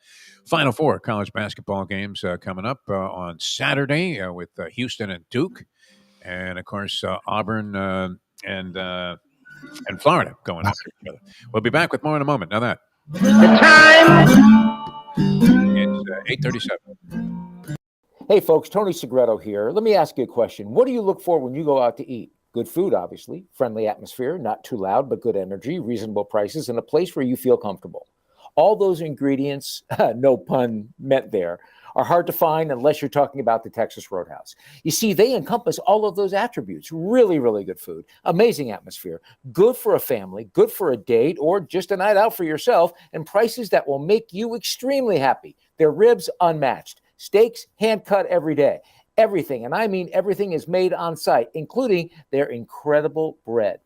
Final Four college basketball games coming up on Saturday with Houston and Duke. And, of course, Auburn and Florida going after each other. We'll be back with more in a moment. Now that. The time. It's 8:37. Hey, folks, Tony Segreto here. Let me ask you a question. What do you look for when you go out to eat? Good food, obviously, friendly atmosphere, not too loud, but good energy, reasonable prices, and a place where you feel comfortable. All those ingredients, no pun meant there, are hard to find unless you're talking about the Texas Roadhouse. You see, they encompass all of those attributes. Really, really good food, amazing atmosphere, good for a family, good for a date, or just a night out for yourself, and prices that will make you extremely happy. Their ribs unmatched, steaks hand-cut every day. Everything, and I mean everything, is made on site, including their incredible bread.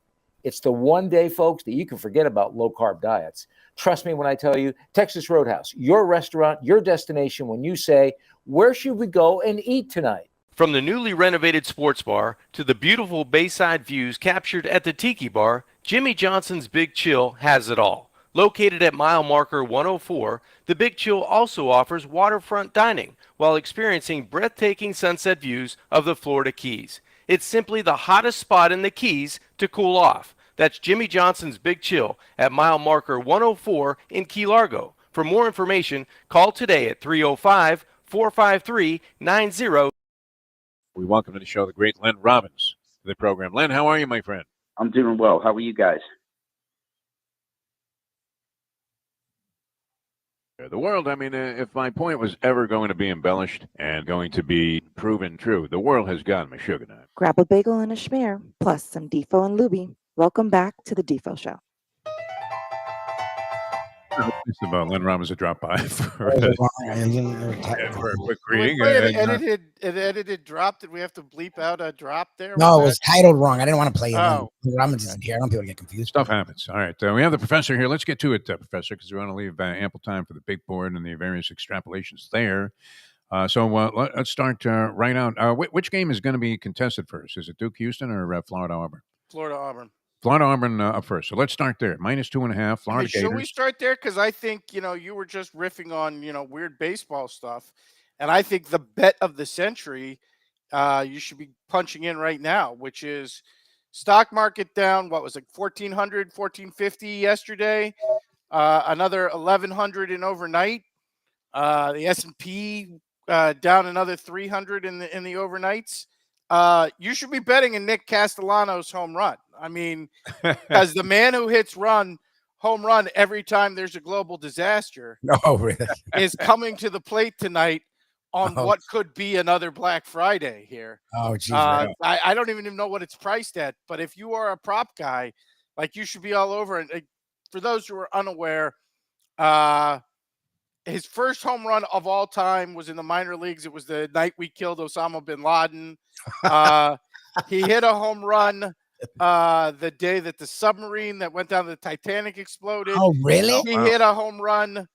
It's the one day, folks, that you can forget about low-carb diets. Trust me when I tell you, Texas Roadhouse, your restaurant, your destination when you say, where should we go and eat tonight? From the newly renovated sports bar to the beautiful bayside views captured at the Tiki Bar, Jimmy Johnson's Big Chill has it all. Located at mile marker 104, the Big Chill also offers waterfront dining while experiencing breathtaking sunset views of the Florida Keys. It's simply the hottest spot in the Keys to cool off. That's Jimmy Johnson's Big Chill at mile marker 104 in Key Largo. For more information, call today at 305-453-90. We welcome to the show the great Len Robbins to the program. Len, how are you, my friend? I'm doing well. How are you guys? The world, I mean, if my point was ever going to be embellished and going to be proven true, the world has gotten me sugar now. Grab a bagel and a schmear, plus some Defo and Lubie. Welcome back to the Defo Show. It's about Len Robbins to drop by for a quick greeting. An edited drop. Did we have to bleep out a drop there? No, it was titled wrong. I didn't want to play it. Oh. Robbins isn't here. I don't want people to get confused. Stuff happens. All right. We have the professor here. Let's get to it, Professor, because we want to leave ample time for the big board and the various extrapolations there. So let's start right out. Which game is going to be contested first? Is it Duke Houston or Florida Auburn? Florida Auburn. Florida Auburn up first. So let's start there. -2.5. Florida Gators. Should we start there? Because I think, you were just riffing on, weird baseball stuff. And I think the bet of the century, you should be punching in right now, which is stock market down, what was it, 1,400, 1,450 yesterday, another 1,100 in overnight. The S&P down another 300 in the overnights. You should be betting in Nick Castellanos' home run. I mean, because the man who hits home home run every time there's a global disaster, Oh, really? is coming to the plate tonight on Oh. what could be another Black Friday here. Oh, geez. I don't even know what it's priced at, but if you are a prop guy, like, you should be all over. And for those who are unaware, his first home run of all time was in the minor leagues. It was the night we killed Osama bin Laden. He hit a home run the day that the submarine that went down the Titanic exploded. Oh, really? He hit a home run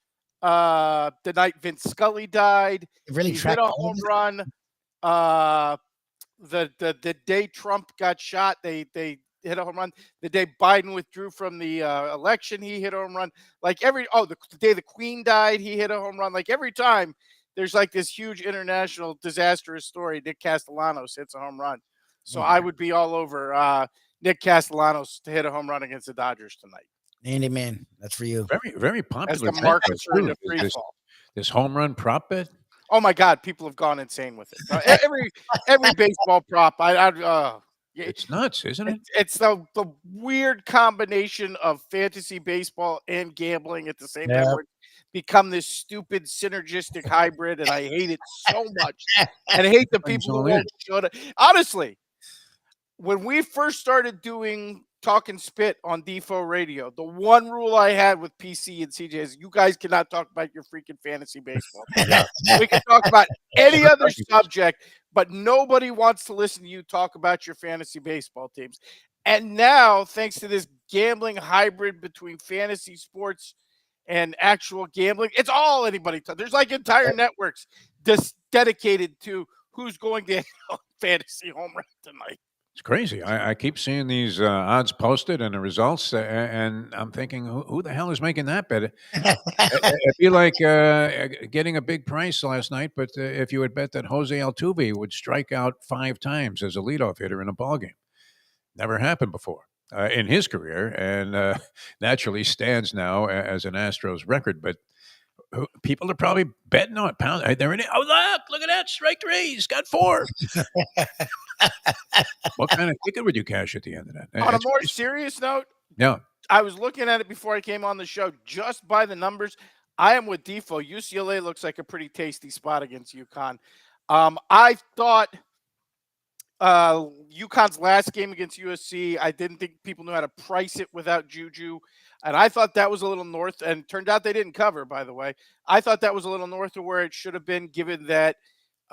the night Vince Scully died. Really he hit a home run the day Trump got shot. They hit a home run. The day Biden withdrew from the election, he hit a home run. Like the day the Queen died, he hit a home run. Like every time there's like this huge international disastrous story, Nick Castellanos hits a home run. So I would be all over Nick Castellanos to hit a home run against the Dodgers tonight. Andy, man, that's for you. Very, very popular. As the markets are into free fall. This home run prop bet. Oh my God, people have gone insane with it. Every baseball prop, it's nuts, isn't it? It's the weird combination of fantasy baseball and gambling at the same time. Where it's become this stupid synergistic hybrid, and I hate it so much. And I hate the people who won't shut it. Honestly, when we first started doing Talking Spit on Defo Radio, the one rule I had with PC and CJ is you guys cannot talk about your freaking fantasy baseball. We can talk about any other subject, but nobody wants to listen to you talk about your fantasy baseball teams. And now, thanks to this gambling hybrid between fantasy sports and actual gambling, it's all anybody. There's like entire networks just dedicated to who's going to hit a fantasy home run tonight. It's crazy. I keep seeing these odds posted and the results, and I'm thinking, who the hell is making that bet? It'd be like getting a big price last night, but if you had bet that Jose Altuve would strike out 5 times as a leadoff hitter in a ballgame. Never happened before in his career, and naturally stands now as an Astros record, but people are probably betting on it. They're in it. Oh, look at that. Strike 3. He's got 4. What kind of ticket would you cash at the end of that? On a more serious note, I was looking at it before I came on the show. Just by the numbers, I am with Defo. UCLA looks like a pretty tasty spot against UConn. I thought UConn's last game against USC, I didn't think people knew how to price it without Juju. And I thought that was a little north, and turned out they didn't cover, by the way. I thought that was a little north of where it should have been, given that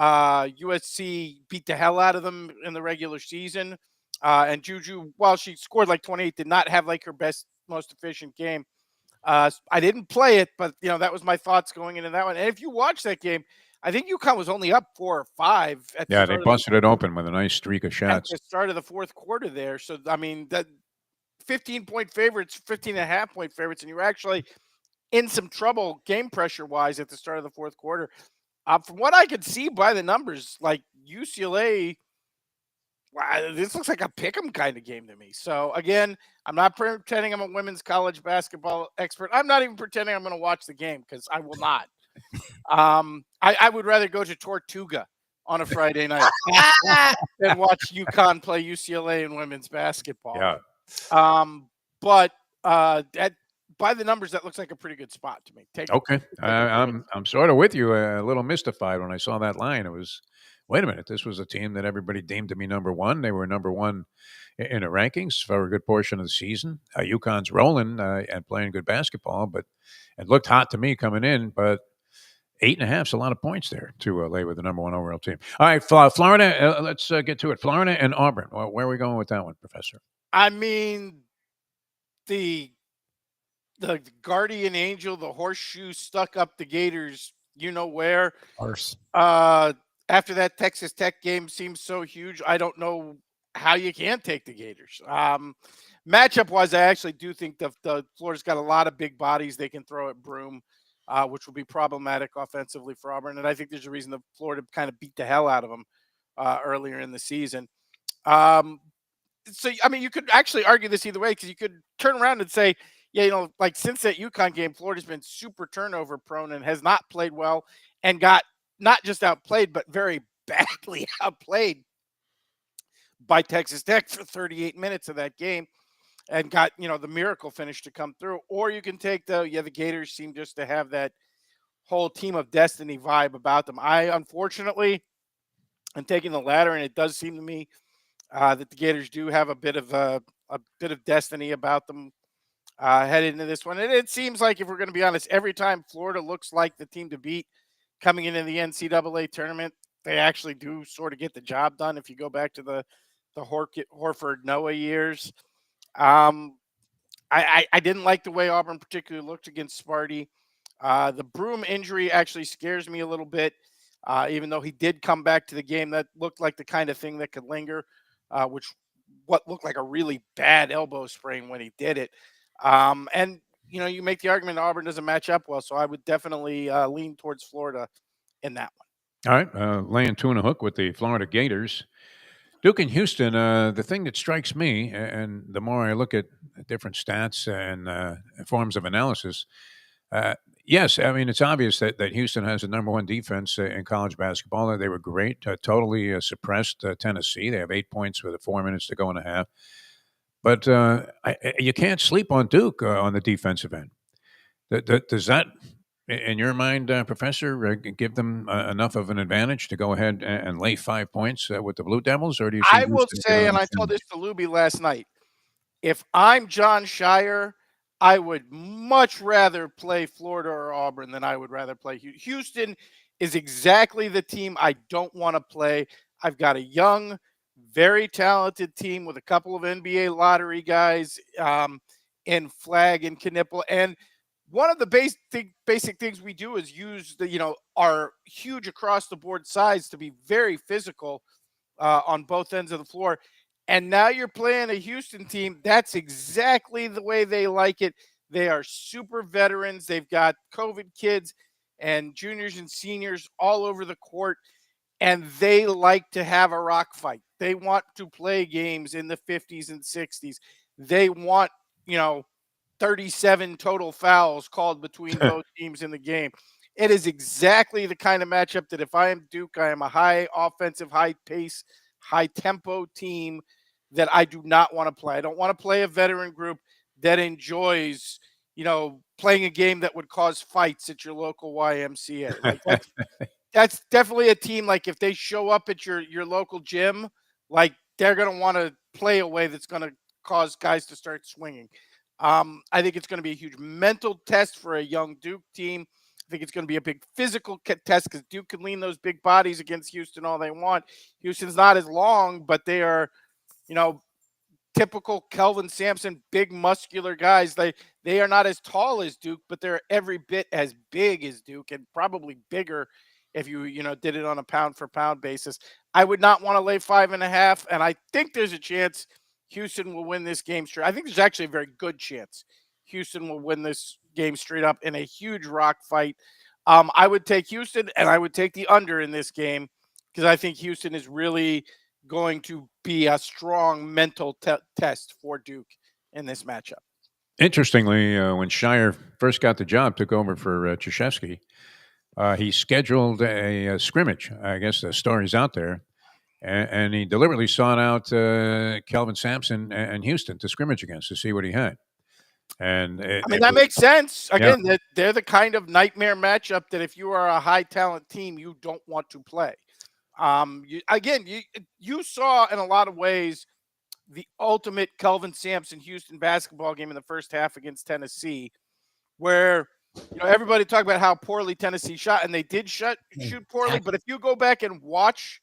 USC beat the hell out of them in the regular season. And Juju, while she scored like 28, did not have like her best, most efficient game. I didn't play it, but that was my thoughts going into that one. And if you watch that game, I think UConn was only up 4 or 5. They busted it open with a nice streak of shots at the start of the fourth quarter there. So, I mean, that 15-point favorites, 15.5-point favorites, and you were actually in some trouble game pressure-wise at the start of the fourth quarter. From what I could see by the numbers, like UCLA, wow, this looks like a pick'em kind of game to me. So, again, I'm not pretending I'm a women's college basketball expert. I'm not even pretending I'm going to watch the game because I will not. I would rather go to Tortuga on a Friday night than watch UConn play UCLA in women's basketball. Yeah. But by the numbers, that looks like a pretty good spot to me. Okay. I'm sort of with you. A little mystified when I saw that line. It was, wait a minute, this was a team that everybody deemed to be number one. They were number one in the rankings for a good portion of the season. UConn's rolling and playing good basketball, but it looked hot to me coming in. But 8.5 is a lot of points there to lay with the number one overall team. All right, Florida. Let's get to it. Florida and Auburn. Well, where are we going with that one, Professor? I mean, the guardian angel, the horseshoe stuck up the Gators. You know where? Arse. After that Texas Tech game seems so huge, I don't know how you can take the Gators. Matchup wise, I actually do think the Florida's got a lot of big bodies they can throw at Broome, which will be problematic offensively for Auburn. And I think there's a reason that Florida kind of beat the hell out of them earlier in the season. So, I mean, you could actually argue this either way, because you could turn around and say, yeah, like since that UConn game, Florida's been super turnover prone and has not played well, and got not just outplayed, but very badly outplayed by Texas Tech for 38 minutes of that game. and got, the miracle finish to come through. Or you can take the Gators seem just to have that whole team of destiny vibe about them. I unfortunately am taking the latter, and it does seem to me that the Gators do have a bit of destiny about them headed into this one. And it seems like, if we're going to be honest, every time Florida looks like the team to beat coming into the NCAA tournament, they actually do sort of get the job done. If you go back to the Horford Noah years, I didn't like the way Auburn particularly looked against Sparty. The Broom injury actually scares me a little bit, even though he did come back to the game. That looked like the kind of thing that could linger, what looked like a really bad elbow sprain when he did it. And you make the argument Auburn doesn't match up well, so I would definitely lean towards Florida in that one. All right, laying 2.5 with the Florida Gators. Duke and Houston, the thing that strikes me, and the more I look at different stats and forms of analysis, yes, I mean, it's obvious that Houston has the number one defense in college basketball. They were great, totally suppressed Tennessee. They have 8 points with 4 minutes to go and a half. But you can't sleep on Duke on the defensive end. Does that, in your mind, Professor, give them enough of an advantage to go ahead and lay 5 points with the Blue Devils, or do you see? I will say, and I told this to Lubie last night, if I'm John Shire, I would much rather play Florida or Auburn than I would rather play Houston. Houston is exactly the team I don't want to play. I've got a young, very talented team with a couple of NBA lottery guys in Flag and Knipple. And one of the basic things we do is use our huge across the board size to be very physical on both ends of the floor. And now you're playing a Houston team. That's exactly the way they like it. They are super veterans. They've got COVID kids and juniors and seniors all over the court, and they like to have a rock fight. They want to play games in the 50s and 60s. They want, 37 total fouls called between both teams in the game. It is exactly the kind of matchup that if I am Duke, I am a high offensive, high pace, high tempo team that I do not want to play. I don't want to play a veteran group that enjoys, playing a game that would cause fights at your local YMCA. Like that's definitely a team. Like, if they show up at your local gym, like, they're going to want to play a way that's going to cause guys to start swinging. I think it's going to be a huge mental test for a young Duke team. I think it's going to be a big physical test because Duke can lean those big bodies against Houston all they want. Houston's not as long, but they are, typical Kelvin Sampson, big muscular guys. They are not as tall as Duke, but they're every bit as big as Duke, and probably bigger if you did it on a pound for pound basis. I would not want to lay 5.5, and I think there's a chance Houston will win this game straight. I think there's actually a very good chance Houston will win this game straight up in a huge rock fight. I would take Houston, and I would take the under in this game because I think Houston is really going to be a strong mental test for Duke in this matchup. Interestingly, when Shire first got the job, took over for Krzyzewski, he scheduled a scrimmage. I guess the story's out there. And he deliberately sought out Kelvin Sampson and Houston to scrimmage against to see what he had. And that makes sense. Again, they're the kind of nightmare matchup that if you are a high talent team, you don't want to play. You saw in a lot of ways the ultimate Kelvin Sampson Houston basketball game in the first half against Tennessee, where everybody talked about how poorly Tennessee shot, and they did shoot poorly. But if you go back and watch,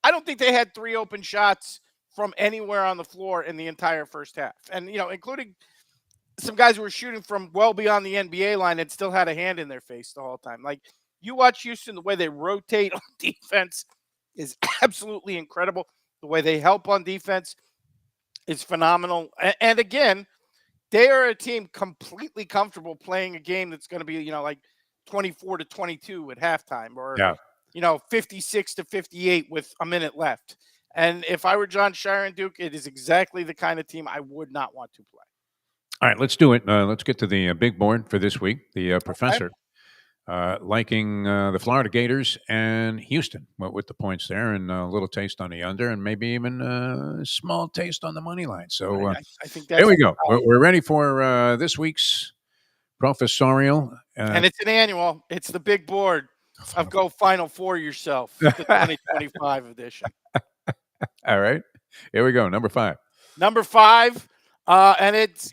I don't think they had 3 open shots from anywhere on the floor in the entire first half, and including some guys who were shooting from well beyond the NBA line and still had a hand in their face the whole time. Like, you watch Houston, the way they rotate on defense is absolutely incredible. The way they help on defense is phenomenal. And again, they are a team completely comfortable playing a game that's going to be, like 24-22 at halftime or, 56-58 with a minute left. And if I were John Shire and Duke, it is exactly the kind of team I would not want to play. All right, let's do it. Let's get to the big board for this week. The professor liking the Florida Gators and Houston with the points there, and a little taste on the under, and maybe even a small taste on the money line. So I think that's there we go. We're ready for this week's professorial. and it's an annual. It's the big board of Go Final Four yourself, the 2025 edition. All right. Here we go. Number 5. Number 5. And it's,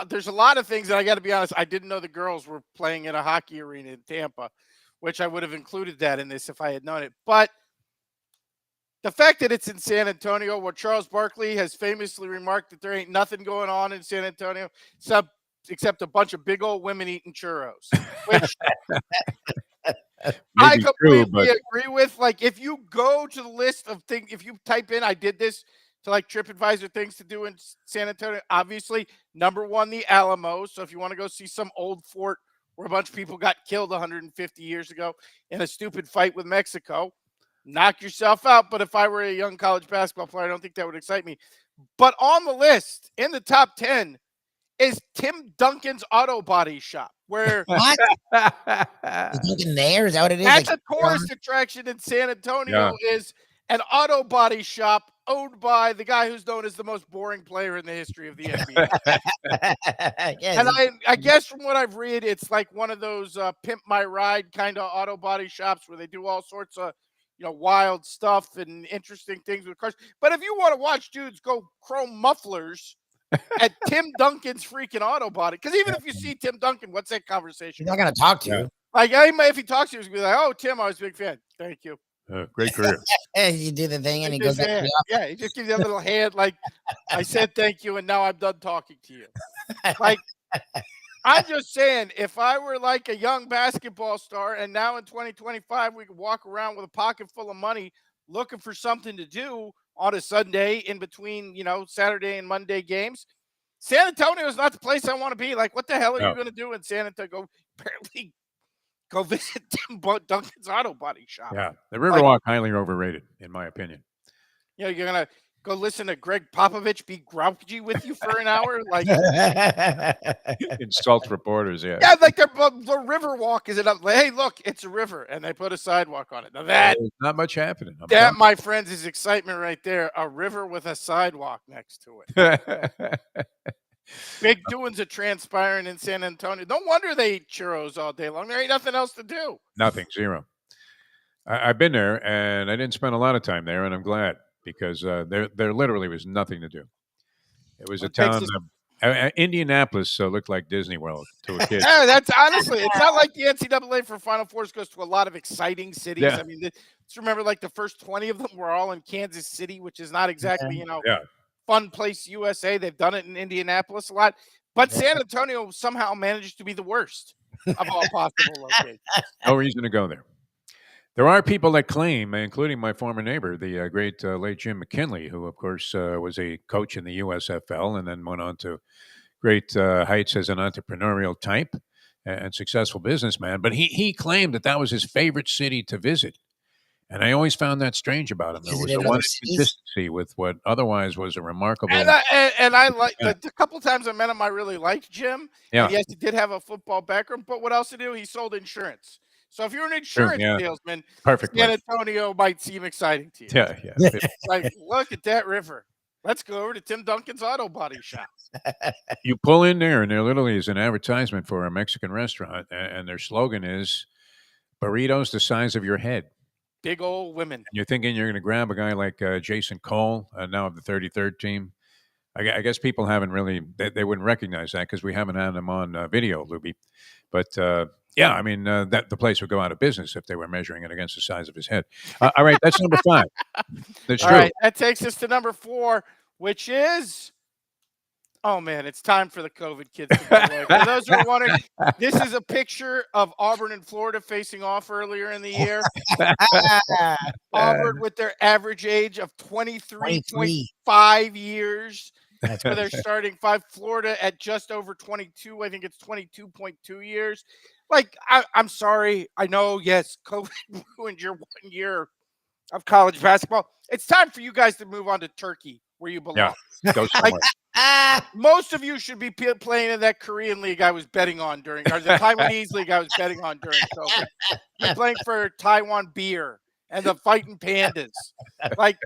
there's a lot of things that I got to be honest. I didn't know the girls were playing in a hockey arena in Tampa, which I would have included that in this if I had known it. But the fact that it's in San Antonio, where Charles Barkley has famously remarked that there ain't nothing going on in San Antonio except a bunch of big old women eating churros, which I completely agree with. Like, if you go to the list of things, if you type in, I did this to like TripAdvisor things to do in San Antonio, obviously, number 1, the Alamo. So if you want to go see some old fort where a bunch of people got killed 150 years ago in a stupid fight with Mexico, knock yourself out. But if I were a young college basketball player, I don't think that would excite me. But on the list, in the top 10, is Tim Duncan's Auto Body Shop, where what? Is Duncan there? Is that what it is? That's a tourist attraction in San Antonio. Is an auto body shop owned by the guy who's known as the most boring player in the history of the NBA. And I guess from what I've read, it's like one of those pimp my ride kind of auto body shops where they do all sorts of wild stuff and interesting things with cars. But if you want to watch dudes go chrome mufflers at Tim Duncan's freaking auto body, because even if you see Tim Duncan, what's that conversation? He's not going to talk to you. Like, if he talks to you, he's going to be like, "Oh, Tim, I was a big fan. Thank you." Great career. You do the thing and he goes back. Yeah, he just gives you a little hand like, "I said thank you, and now I'm done talking to you." Like, I'm just saying, if I were like a young basketball star and now in 2025 we could walk around with a pocket full of money looking for something to do on a Sunday in between, Saturday and Monday games, San Antonio is not the place I want to be. Like, what the hell are you going to do in San Antonio? Apparently go visit Tim Duncan's Auto Body Shop. Yeah, the Riverwalk highly overrated, in my opinion. You're going to go listen to Greg Popovich be grouchy with you for an hour? Like, insult reporters, yeah. Yeah, like the Riverwalk is enough. Like, hey, look, it's a river, and they put a sidewalk on it. Now there's not much happening. That, my friends, is excitement right there. A river with a sidewalk next to it. Big doings are transpiring in San Antonio. No wonder they eat churros all day long. There ain't nothing else to do. Nothing, zero. I've been there, and I didn't spend a lot of time there, and I'm glad, because there literally was nothing to do. It was a town. Indianapolis looked like Disney World to a kid. Yeah, that's honestly, it's not like the NCAA for Final Fours goes to a lot of exciting cities. Yeah. I mean, just remember, like the first 20 of them were all in Kansas City, which is not exactly, fun place USA. They've done it in Indianapolis a lot, but San Antonio somehow managed to be the worst of all possible locations. No reason to go there. There are people that claim, including my former neighbor, the great late Jim McKinley, who, of course, was a coach in the USFL and then went on to great heights as an entrepreneurial type and successful businessman. But he claimed that was his favorite city to visit. And I always found that strange about him. There was a one consistency with what otherwise was a remarkable. And I like the couple times I met him, I really liked Jim. Yeah. And yes, he did have a football background, but what else did he do? He sold insurance. So if you're an insurance salesman, San Antonio might seem exciting to you. Yeah. Like, look at that river. Let's go over to Tim Duncan's Auto Body Shop. You pull in there, and there literally is an advertisement for a Mexican restaurant, and their slogan is burritos the size of your head. Big old women. And you're thinking you're going to grab a guy like Jason Cole, now of the 33rd team. I guess people haven't really, they wouldn't recognize that because we haven't had them on video, Lubie. But yeah, I mean, that the place would go out of business if they were measuring it against the size of his head. All right, that's number 5. That's true. All right, that takes us to number 4, which is, oh man, it's time for the COVID kids to go away. For those who are wondering, this is a picture of Auburn and Florida facing off earlier in the year. Auburn with their average age of 23.5 years. That's where they're starting 5. Florida at just over 22. I think it's 22.2 years. Like, I'm sorry. I know, yes, COVID ruined your 1 year of college basketball. It's time for you guys to move on to Turkey, where you belong. Yeah, go somewhere. Most of you should be playing in that Korean league I was betting on or the Taiwanese league I was betting on during COVID. You're playing for Taiwan Beer and the Fighting Pandas. Like,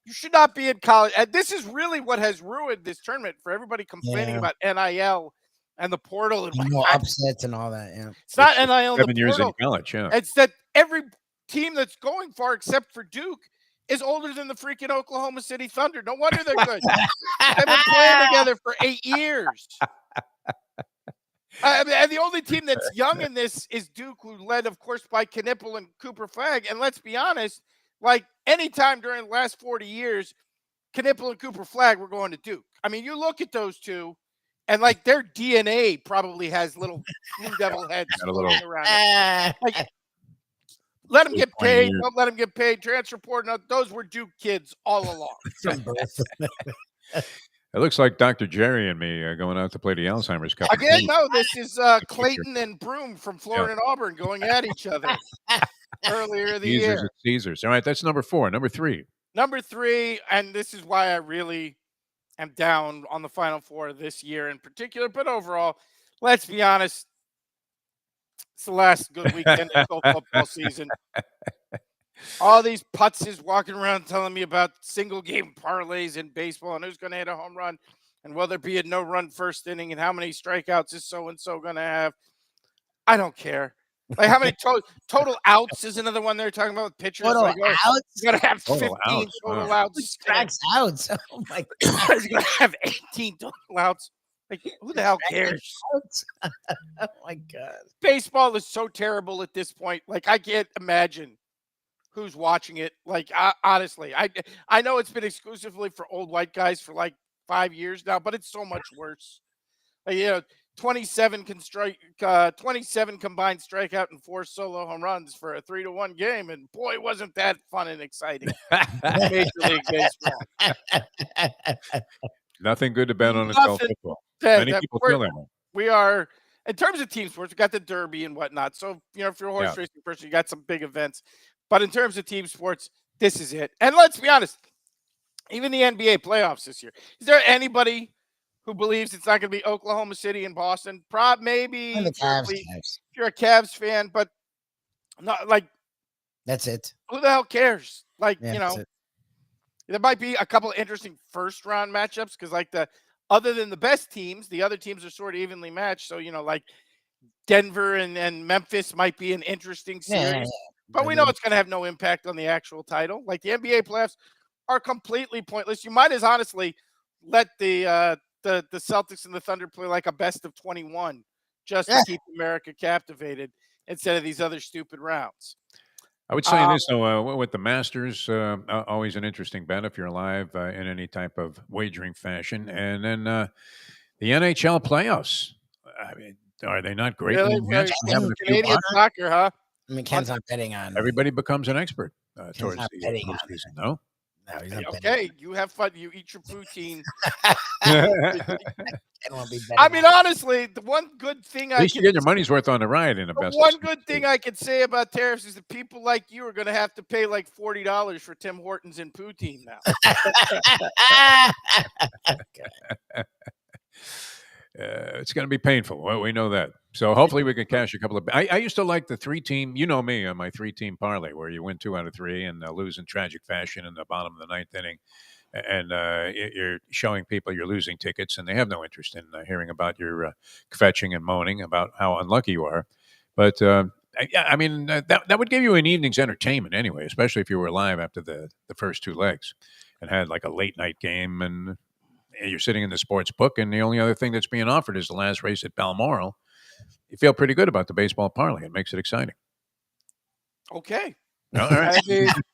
you should not be in college. And this is really what has ruined this tournament for everybody complaining about NIL and the portal and upsets and all that. Yeah, it's not NIL. 7 years in college. Yeah, it's that every team that's going far, except for Duke, is older than the freaking Oklahoma City Thunder. No wonder they're good. They've been playing together for 8 years. And the only team that's young in this is Duke, who led, of course, by Knipple and Cooper Flagg. And let's be honest, like any time during the last 40 years, Knipple and Cooper Flagg were going to Duke. I mean, you look at those two, and like their DNA probably has little Blue Devil heads floating around. Like, let them get paid. Don't let them get paid. Transfer portal. Those were Duke kids all along. It looks like Dr. Jerry and me going out to play the Alzheimer's Cup. Again, no, this is Clayton and Broom from Florida and Auburn going at each other earlier in the year. Caesars. All right, that's number 4. Number 3. Number 3, and this is why I really am down on the Final Four this year in particular, but overall, let's be honest, it's the last good weekend of the football season. All these putzes walking around telling me about single game parlays in baseball and who's going to hit a home run and will there be a no run first inning and how many strikeouts is so and so going to have. I don't care. Like how many total outs is another one they're talking about with pitchers. Total like, outs? He's going to have 15 total outs. Strikes outs. Oh my God. He's going to have 18 total outs. Like, who the hell cares? Oh my God. Baseball is so terrible at this point. Like, I can't imagine who's watching it. Like, honestly, I know it's been exclusively for old white guys for like 5 years now, but it's so much worse. Like, 27 combined strikeout and 4 solo home runs for a 3-1 game, and boy, wasn't that fun and exciting. Major League Baseball. Nothing good to bet on until football. Many people feel that way. We are, in terms of team sports, we got the Derby and whatnot. So, if you're a horse racing person, you got some big events. But in terms of team sports, this is it. And let's be honest, even the NBA playoffs this year, is there anybody who believes it's not going to be Oklahoma City and Boston? Maybe if you're a Cavs fan, but not like that's it. Who the hell cares? Like, there might be a couple of interesting first round matchups because like other than the best teams, the other teams are sort of evenly matched. So, like Denver and Memphis might be an interesting series. But we know it's going to have no impact on the actual title. Like the NBA playoffs are completely pointless. You might as honestly let the Celtics and the Thunder play like a best of 21 just to keep America captivated instead of these other stupid rounds. I would say this, though, with the Masters, always an interesting bet if you're alive in any type of wagering fashion. And then the NHL playoffs. I mean, are they not great? Really? Canadian soccer, huh? I mean, Ken's not betting on. Everybody becomes an expert towards the postseason, no? No, he's not okay, you have fun. You eat your poutine. I mean, honestly, the one good thing at least you get your money's worth on the ride in the best. One good thing I could say about tariffs is that people like you are going to have to pay like $40 for Tim Hortons and poutine now. It's going to be painful. Well, we know that. So hopefully we can cash a couple of. I used to like the 3-team. You know me on my 3-team parlay where you win 2 out of 3 and lose in tragic fashion in the bottom of the 9th inning, and you're showing people you're losing tickets and they have no interest in hearing about your fetching and moaning about how unlucky you are. But I mean that would give you an evening's entertainment anyway, especially if you were live after the first 2 legs and had like a late night game and. You're sitting in the sports book, and the only other thing that's being offered is the last race at Balmoral. You feel pretty good about the baseball parlay. It makes it exciting. Okay. All right.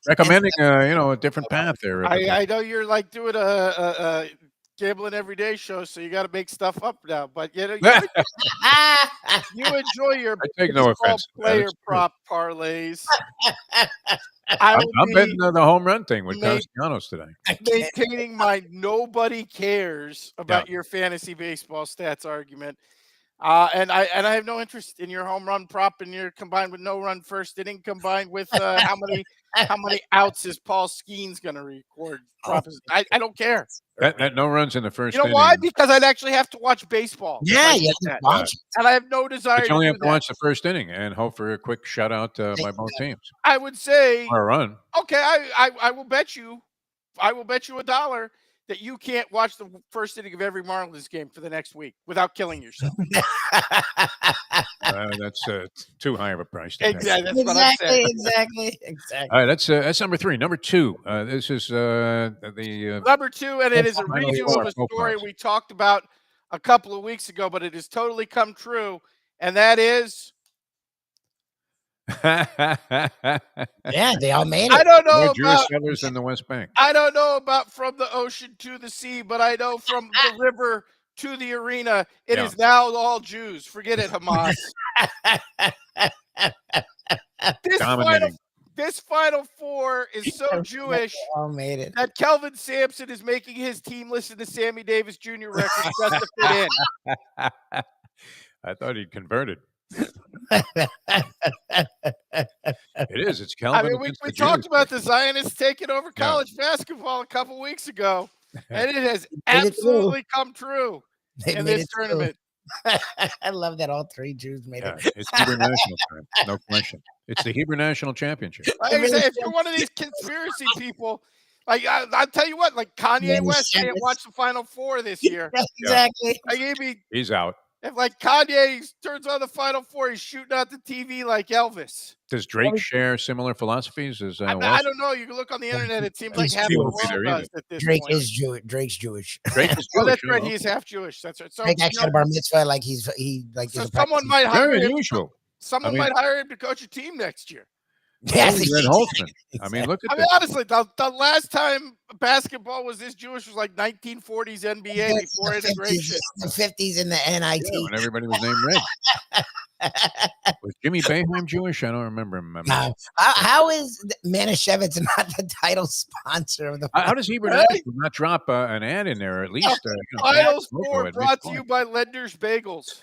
Recommending, a different path there. I know you're like doing a gambling everyday show, so you got to make stuff up now. But you enjoy your player prop parlays. I'm betting the home run thing with Castellanos today. Maintaining my nobody cares about your fantasy baseball stats argument. And I have no interest in your home run prop and your combined with no run first inning combined with how many outs is Paul Skeens going to record. I don't care. That no runs in the first You know inning. why? Because I'd actually have to watch baseball. Yeah, you have to watch it. And I have no desire But you only to have to watch the first inning and hope for a quick shutout by both teams. I would say or a run. Okay, I will bet you $1 that you can't watch the first inning of every Marlins game for the next week without killing yourself. That's too high of a price to pay. Exactly. That's what I'm saying. Exactly. All right, that's number 3. Number 2. This is the number 2, and it is a redo of a story we talked about a couple of weeks ago, but it has totally come true, and that is. Yeah, they all made it. I don't know more Jewish about settlers than the West Bank. I don't know about from the ocean to the sea, but I know from the river to the arena, it is now all Jews. Forget it, Hamas. This Final Four is so Jewish that Kelvin Sampson is making his team listen to Sammy Davis Jr. records just to fit in. I thought he'd converted. It is. It's Kelvin. I mean, we talked about the Zionists taking over college basketball a couple weeks ago, and it has absolutely come true in this tournament. I love that all 3 Jews made it. It's Hebrew national time, no question. It's the Hebrew national championship. Like I say, if you're one of these conspiracy people, like I'll tell you what, like Kanye West can't watch the Final Four this year. Exactly. He's out. If like Kanye turns on the Final Four, he's shooting out the TV like Elvis. Does Drake share similar philosophies as I don't know. You can look on the internet. It seems like half the world does at this Drake point. is Jewish. Drake's Jewish. Drake is Jewish. Oh, that's right. He's half Jewish. That's right. So Drake actually had a bar mitzvah. Like so someone might hire very him. unusual. Someone might hire him to coach a team next year. Yes, Red Holtzman. I mean, look at. Honestly, the last time basketball was this Jewish was like 1940s NBA before integration. The 50s in the NIT. Yeah, when everybody was named Red. Was Jimmy Boeheim Jewish? I don't remember him. No. How is Manischewitz not the title sponsor of the? How does Hebrew National not drop an ad in there? At least Final Four brought to you by Lender's Bagels.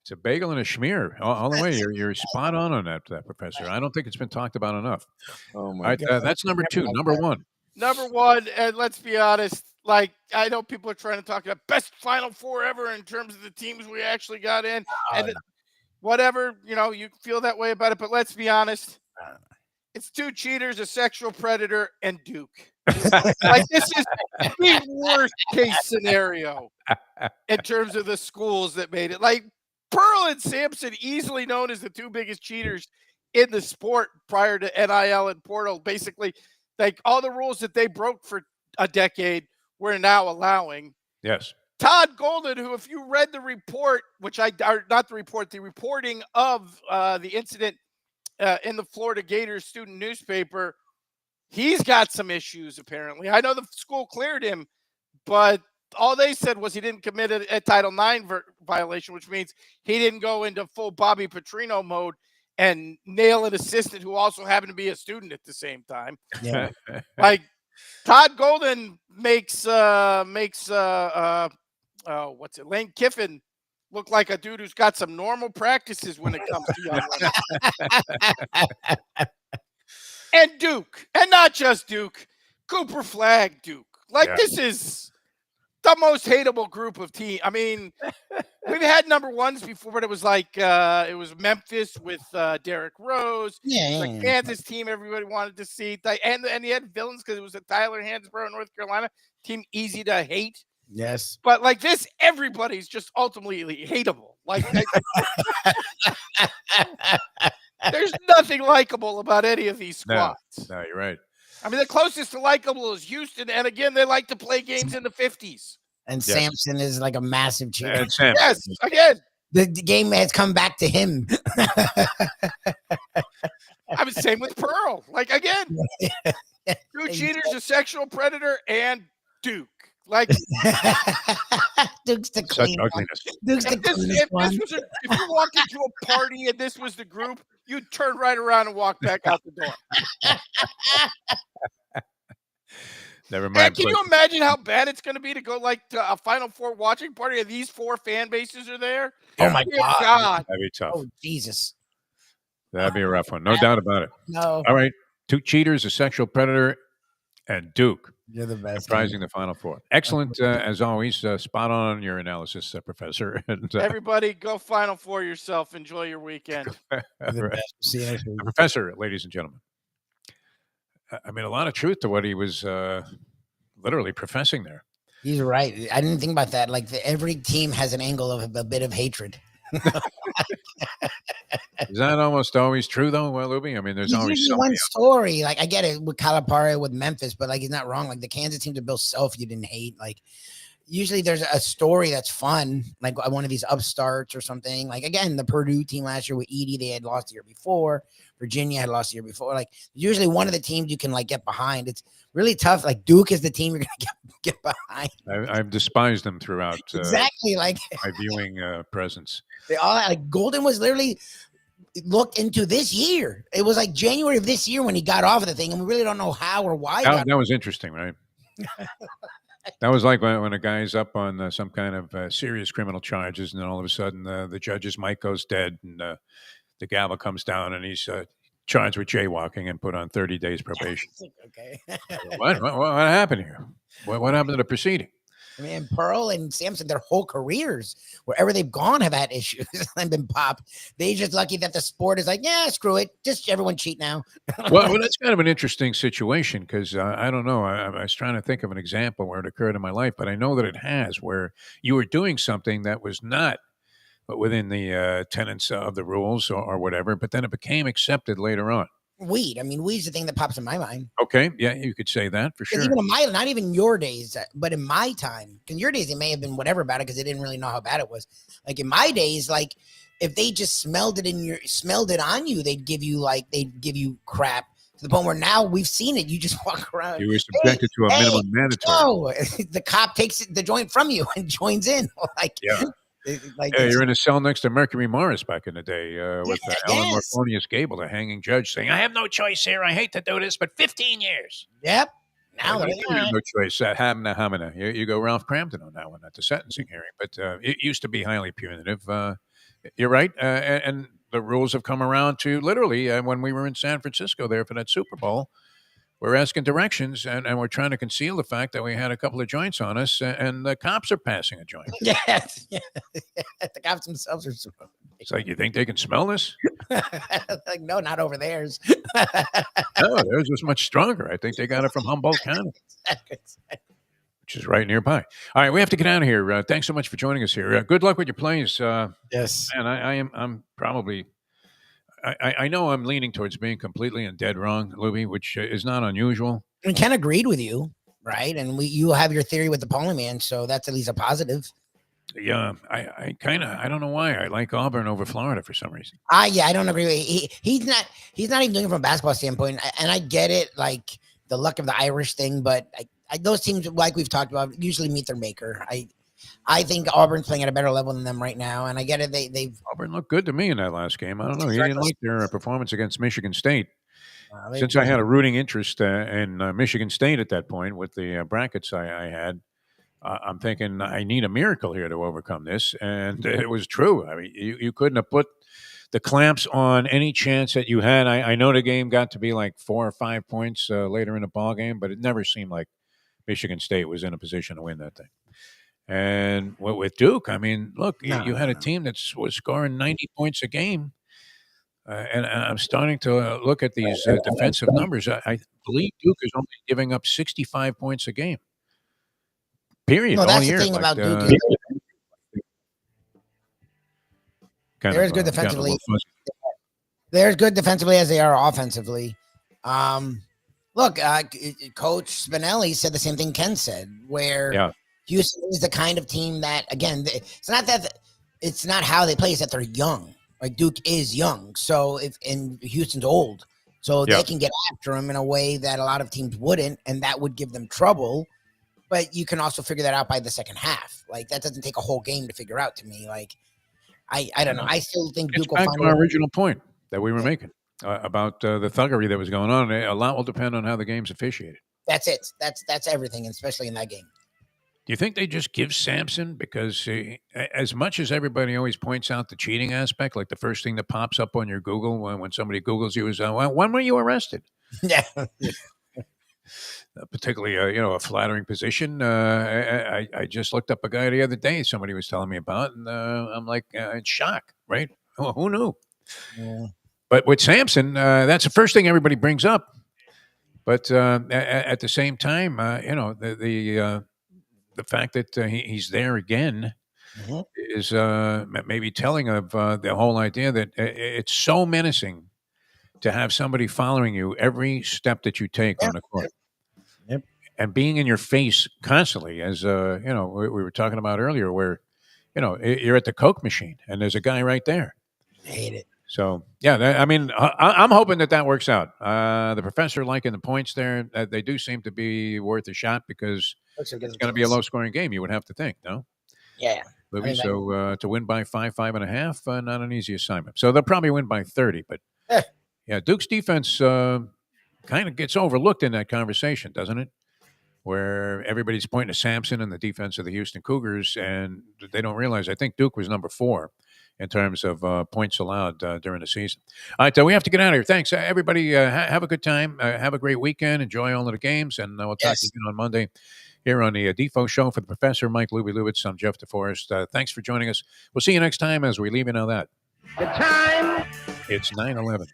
It's a bagel and a schmear all the way. You're spot on that, Professor. I don't think it's been talked about enough. Oh my God! That's number 2. Number 1. Number 1, and let's be honest. Like I know people are trying to talk about best Final Four ever in terms of the teams we actually got in, and whatever you feel that way about it. But let's be honest. It's 2 cheaters, a sexual predator, and Duke. Like this is the worst case scenario in terms of the schools that made it. Like Pearl and Sampson, easily known as the 2 biggest cheaters in the sport prior to NIL and portal. Basically, like all the rules that they broke for a decade, we're now allowing. Yes. Todd Golden, who, if you read the report, the reporting of the incident in the Florida Gators student newspaper, he's got some issues, apparently. I know the school cleared him, but all they said was he didn't commit a Title IX violation, which means he didn't go into full Bobby Petrino mode and nail an assistant who also happened to be a student at the same time. Yeah. Like Todd Golden makes Lane Kiffin look like a dude who's got some normal practices when it comes to young women. And Duke, and not just Duke, Cooper Flagg Duke. Like this is the most hateable group of teams. I mean, we've had number 1s before, but it was like it was Memphis with Derrick Rose. Yeah, the Kansas team everybody wanted to see. And he had villains because it was a Tyler Hansbrough, North Carolina team, easy to hate. Yes. But like this, everybody's just ultimately hateable. Like there's nothing likable about any of these squads. No, you're right. I mean, the closest to likable is Houston, and again, they like to play games in the 50s. And Sampson is like a massive cheater. Yes, again. The game has come back to him. I mean, same with Pearl. Like, again, 2 cheaters, a sexual predator, and Duke. Like, Duke's the such ugliness. Duke's the if you walked into a party and this was the group, you'd turn right around and walk back out the door. Never And mind. can you imagine how bad it's going to be to go like to a Final Four watching party and these 4 fan bases are there? Oh my Dear God. God. That'd be tough. Oh Jesus. That'd be a rough one. No doubt about it. No. All right. 2 cheaters, a sexual predator, and Duke You're the best. comprising the Final Four. Excellent, as always. Spot on your analysis, Professor. And, Everybody, go Final Four yourself. Enjoy your weekend. You're the right. best. See you next week. The Professor, ladies and gentlemen. I mean, a lot of truth to what he was literally professing there. He's right. I didn't think about that. Like every team has an angle of a bit of hatred. Is that almost always true, though, Lubie? I mean, there's always one story. Like I get it with Calipari with Memphis, but like he's not wrong. Like the Kansas teams are built self. You didn't hate. Like usually there's a story that's fun, like one of these upstarts or something. Like again, the Purdue team last year with Edie, they had lost the year before. Virginia had lost the year before. Like usually one of the teams you can like get behind. It's really tough. Like Duke is the team you're gonna get behind. I've despised them throughout. Exactly, like my viewing presence. They all like Golden was literally looked into this year. It was like January of this year when he got off of the thing, and we really don't know how or why. That was interesting, right? That was like when a guy's up on some kind of serious criminal charges, and then all of a sudden the judge's mic goes dead, and the gavel comes down, and he's charged with jaywalking and put on 30 days probation. Okay. What happened here? What happened to the proceeding? I mean, Pearl and Sampson, their whole careers, wherever they've gone, have had issues and been popped. They just lucky that the sport is like, yeah, screw it. Just everyone cheat now. well, that's kind of an interesting situation because I don't know. I was trying to think of an example where it occurred in my life, but I know that it has, where you were doing something that was not within the tenets of the rules or whatever, but then it became accepted later on. Weed. I mean, weed's the thing that pops in my mind. Okay. Yeah, you could say that for sure. Even in my, not even your days, but in my time, because your days, it may have been whatever about it because they didn't really know how bad it was. Like in my days, like if they just smelled it on you, they'd give you crap to the point where now we've seen it. You just walk around. You were subjected to a minimum mandatory. Oh, the cop takes the joint from you and joins in. Like, yeah. Like you're in a cell next to Mercury Morris back in the day with Alan Morphonius Gable, the hanging judge, saying, I have no choice here. I hate to do this, but 15 years. Yep. Now you have no choice. Hamina. You go Ralph Crampton on that one at the sentencing hearing. But it used to be highly punitive. You're right. And the rules have come around to literally when we were in San Francisco there for that Super Bowl, we're asking directions and we're trying to conceal the fact that we had a couple of joints on us and the cops are passing a joint. Yes. The cops themselves are super. It's like, you think they can smell this? Like, no, not over theirs. No, theirs was much stronger. I think they got it from Humboldt County, which is right nearby. All right, we have to get out of here. Thanks so much for joining us here. Good luck with your plays. Yes. And I'm probably... I know I'm leaning towards being completely and dead wrong, Lubie, which is not unusual. And Ken agreed with you, right? And you have your theory with the Pony Man, so that's at least a positive. Yeah, I don't know why I like Auburn over Florida for some reason. Yeah, I don't agree with he's not even doing it from a basketball standpoint, and I get it, like the luck of the Irish thing, but those teams, like we've talked about, usually meet their maker. I think Auburn's playing at a better level than them right now, and I get it. They've Auburn looked good to me in that last game. I don't know. You didn't like their performance against Michigan State. Since I had a rooting interest in Michigan State at that point with the brackets I had, I'm thinking I need a miracle here to overcome this, and it was true. I mean, you couldn't have put the clamps on any chance that you had. I know the game got to be like 4 or 5 points later in the ball game, but it never seemed like Michigan State was in a position to win that thing. And with Duke, I mean, look, you had a team that was scoring 90 points a game. And I'm starting to look at these defensive numbers. I believe Duke is only giving up 65 points a game. Period. No, that's all year. The thing about Duke. They're as good defensively. They're as good defensively as they are offensively. Look, Coach Spinelli said the same thing Ken said, where Houston is the kind of team that, again, it's not how they play, it's that they're young. Like Duke is young, so and Houston's old, so they can get after them in a way that a lot of teams wouldn't, and that would give them trouble. But you can also figure that out by the second half. Like that doesn't take a whole game to figure out to me. Like I don't know. I still think Duke will back find to our original point that we were making about the thuggery that was going on. A lot will depend on how the game's officiated. That's it. That's everything, especially in that game. Do you think they just give Samson because as much as everybody always points out the cheating aspect, like the first thing that pops up on your Google when somebody Googles you is, when were you arrested? Yeah. Particularly, a flattering position. I just looked up a guy the other day somebody was telling me about, and I'm like in shock, right? Oh, who knew? Yeah. But with Samson, that's the first thing everybody brings up. But at the same time, the fact that he's there again is maybe telling of the whole idea that it's so menacing to have somebody following you every step that you take on the court. Yep. And being in your face constantly, as we were talking about earlier, where you're at the Coke machine and there's a guy right there. I hate it. So yeah, I'm hoping that works out. The professor liking the points there; they do seem to be worth a shot because it's going to be a low-scoring game. You would have to think, no? Yeah. Lubie, so to win by 5.5, not an easy assignment. So they'll probably win by 30. But yeah, Duke's defense kind of gets overlooked in that conversation, doesn't it? Where everybody's pointing to Samson and the defense of the Houston Cougars, and they don't realize. I think Duke was number 4 in terms of points allowed during the season. All right, we have to get out of here. Thanks, everybody. Have a good time. Have a great weekend. Enjoy all of the games, and we'll talk to you again on Monday here on the Defo Show. For the Professor, Mike Lubie Lubitz, I'm Jeff DeForest. Thanks for joining us. We'll see you next time as we leave you now that. The time. It's 9/11.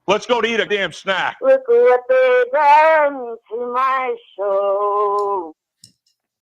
Let's go to eat a damn snack. Look what they done to my soul.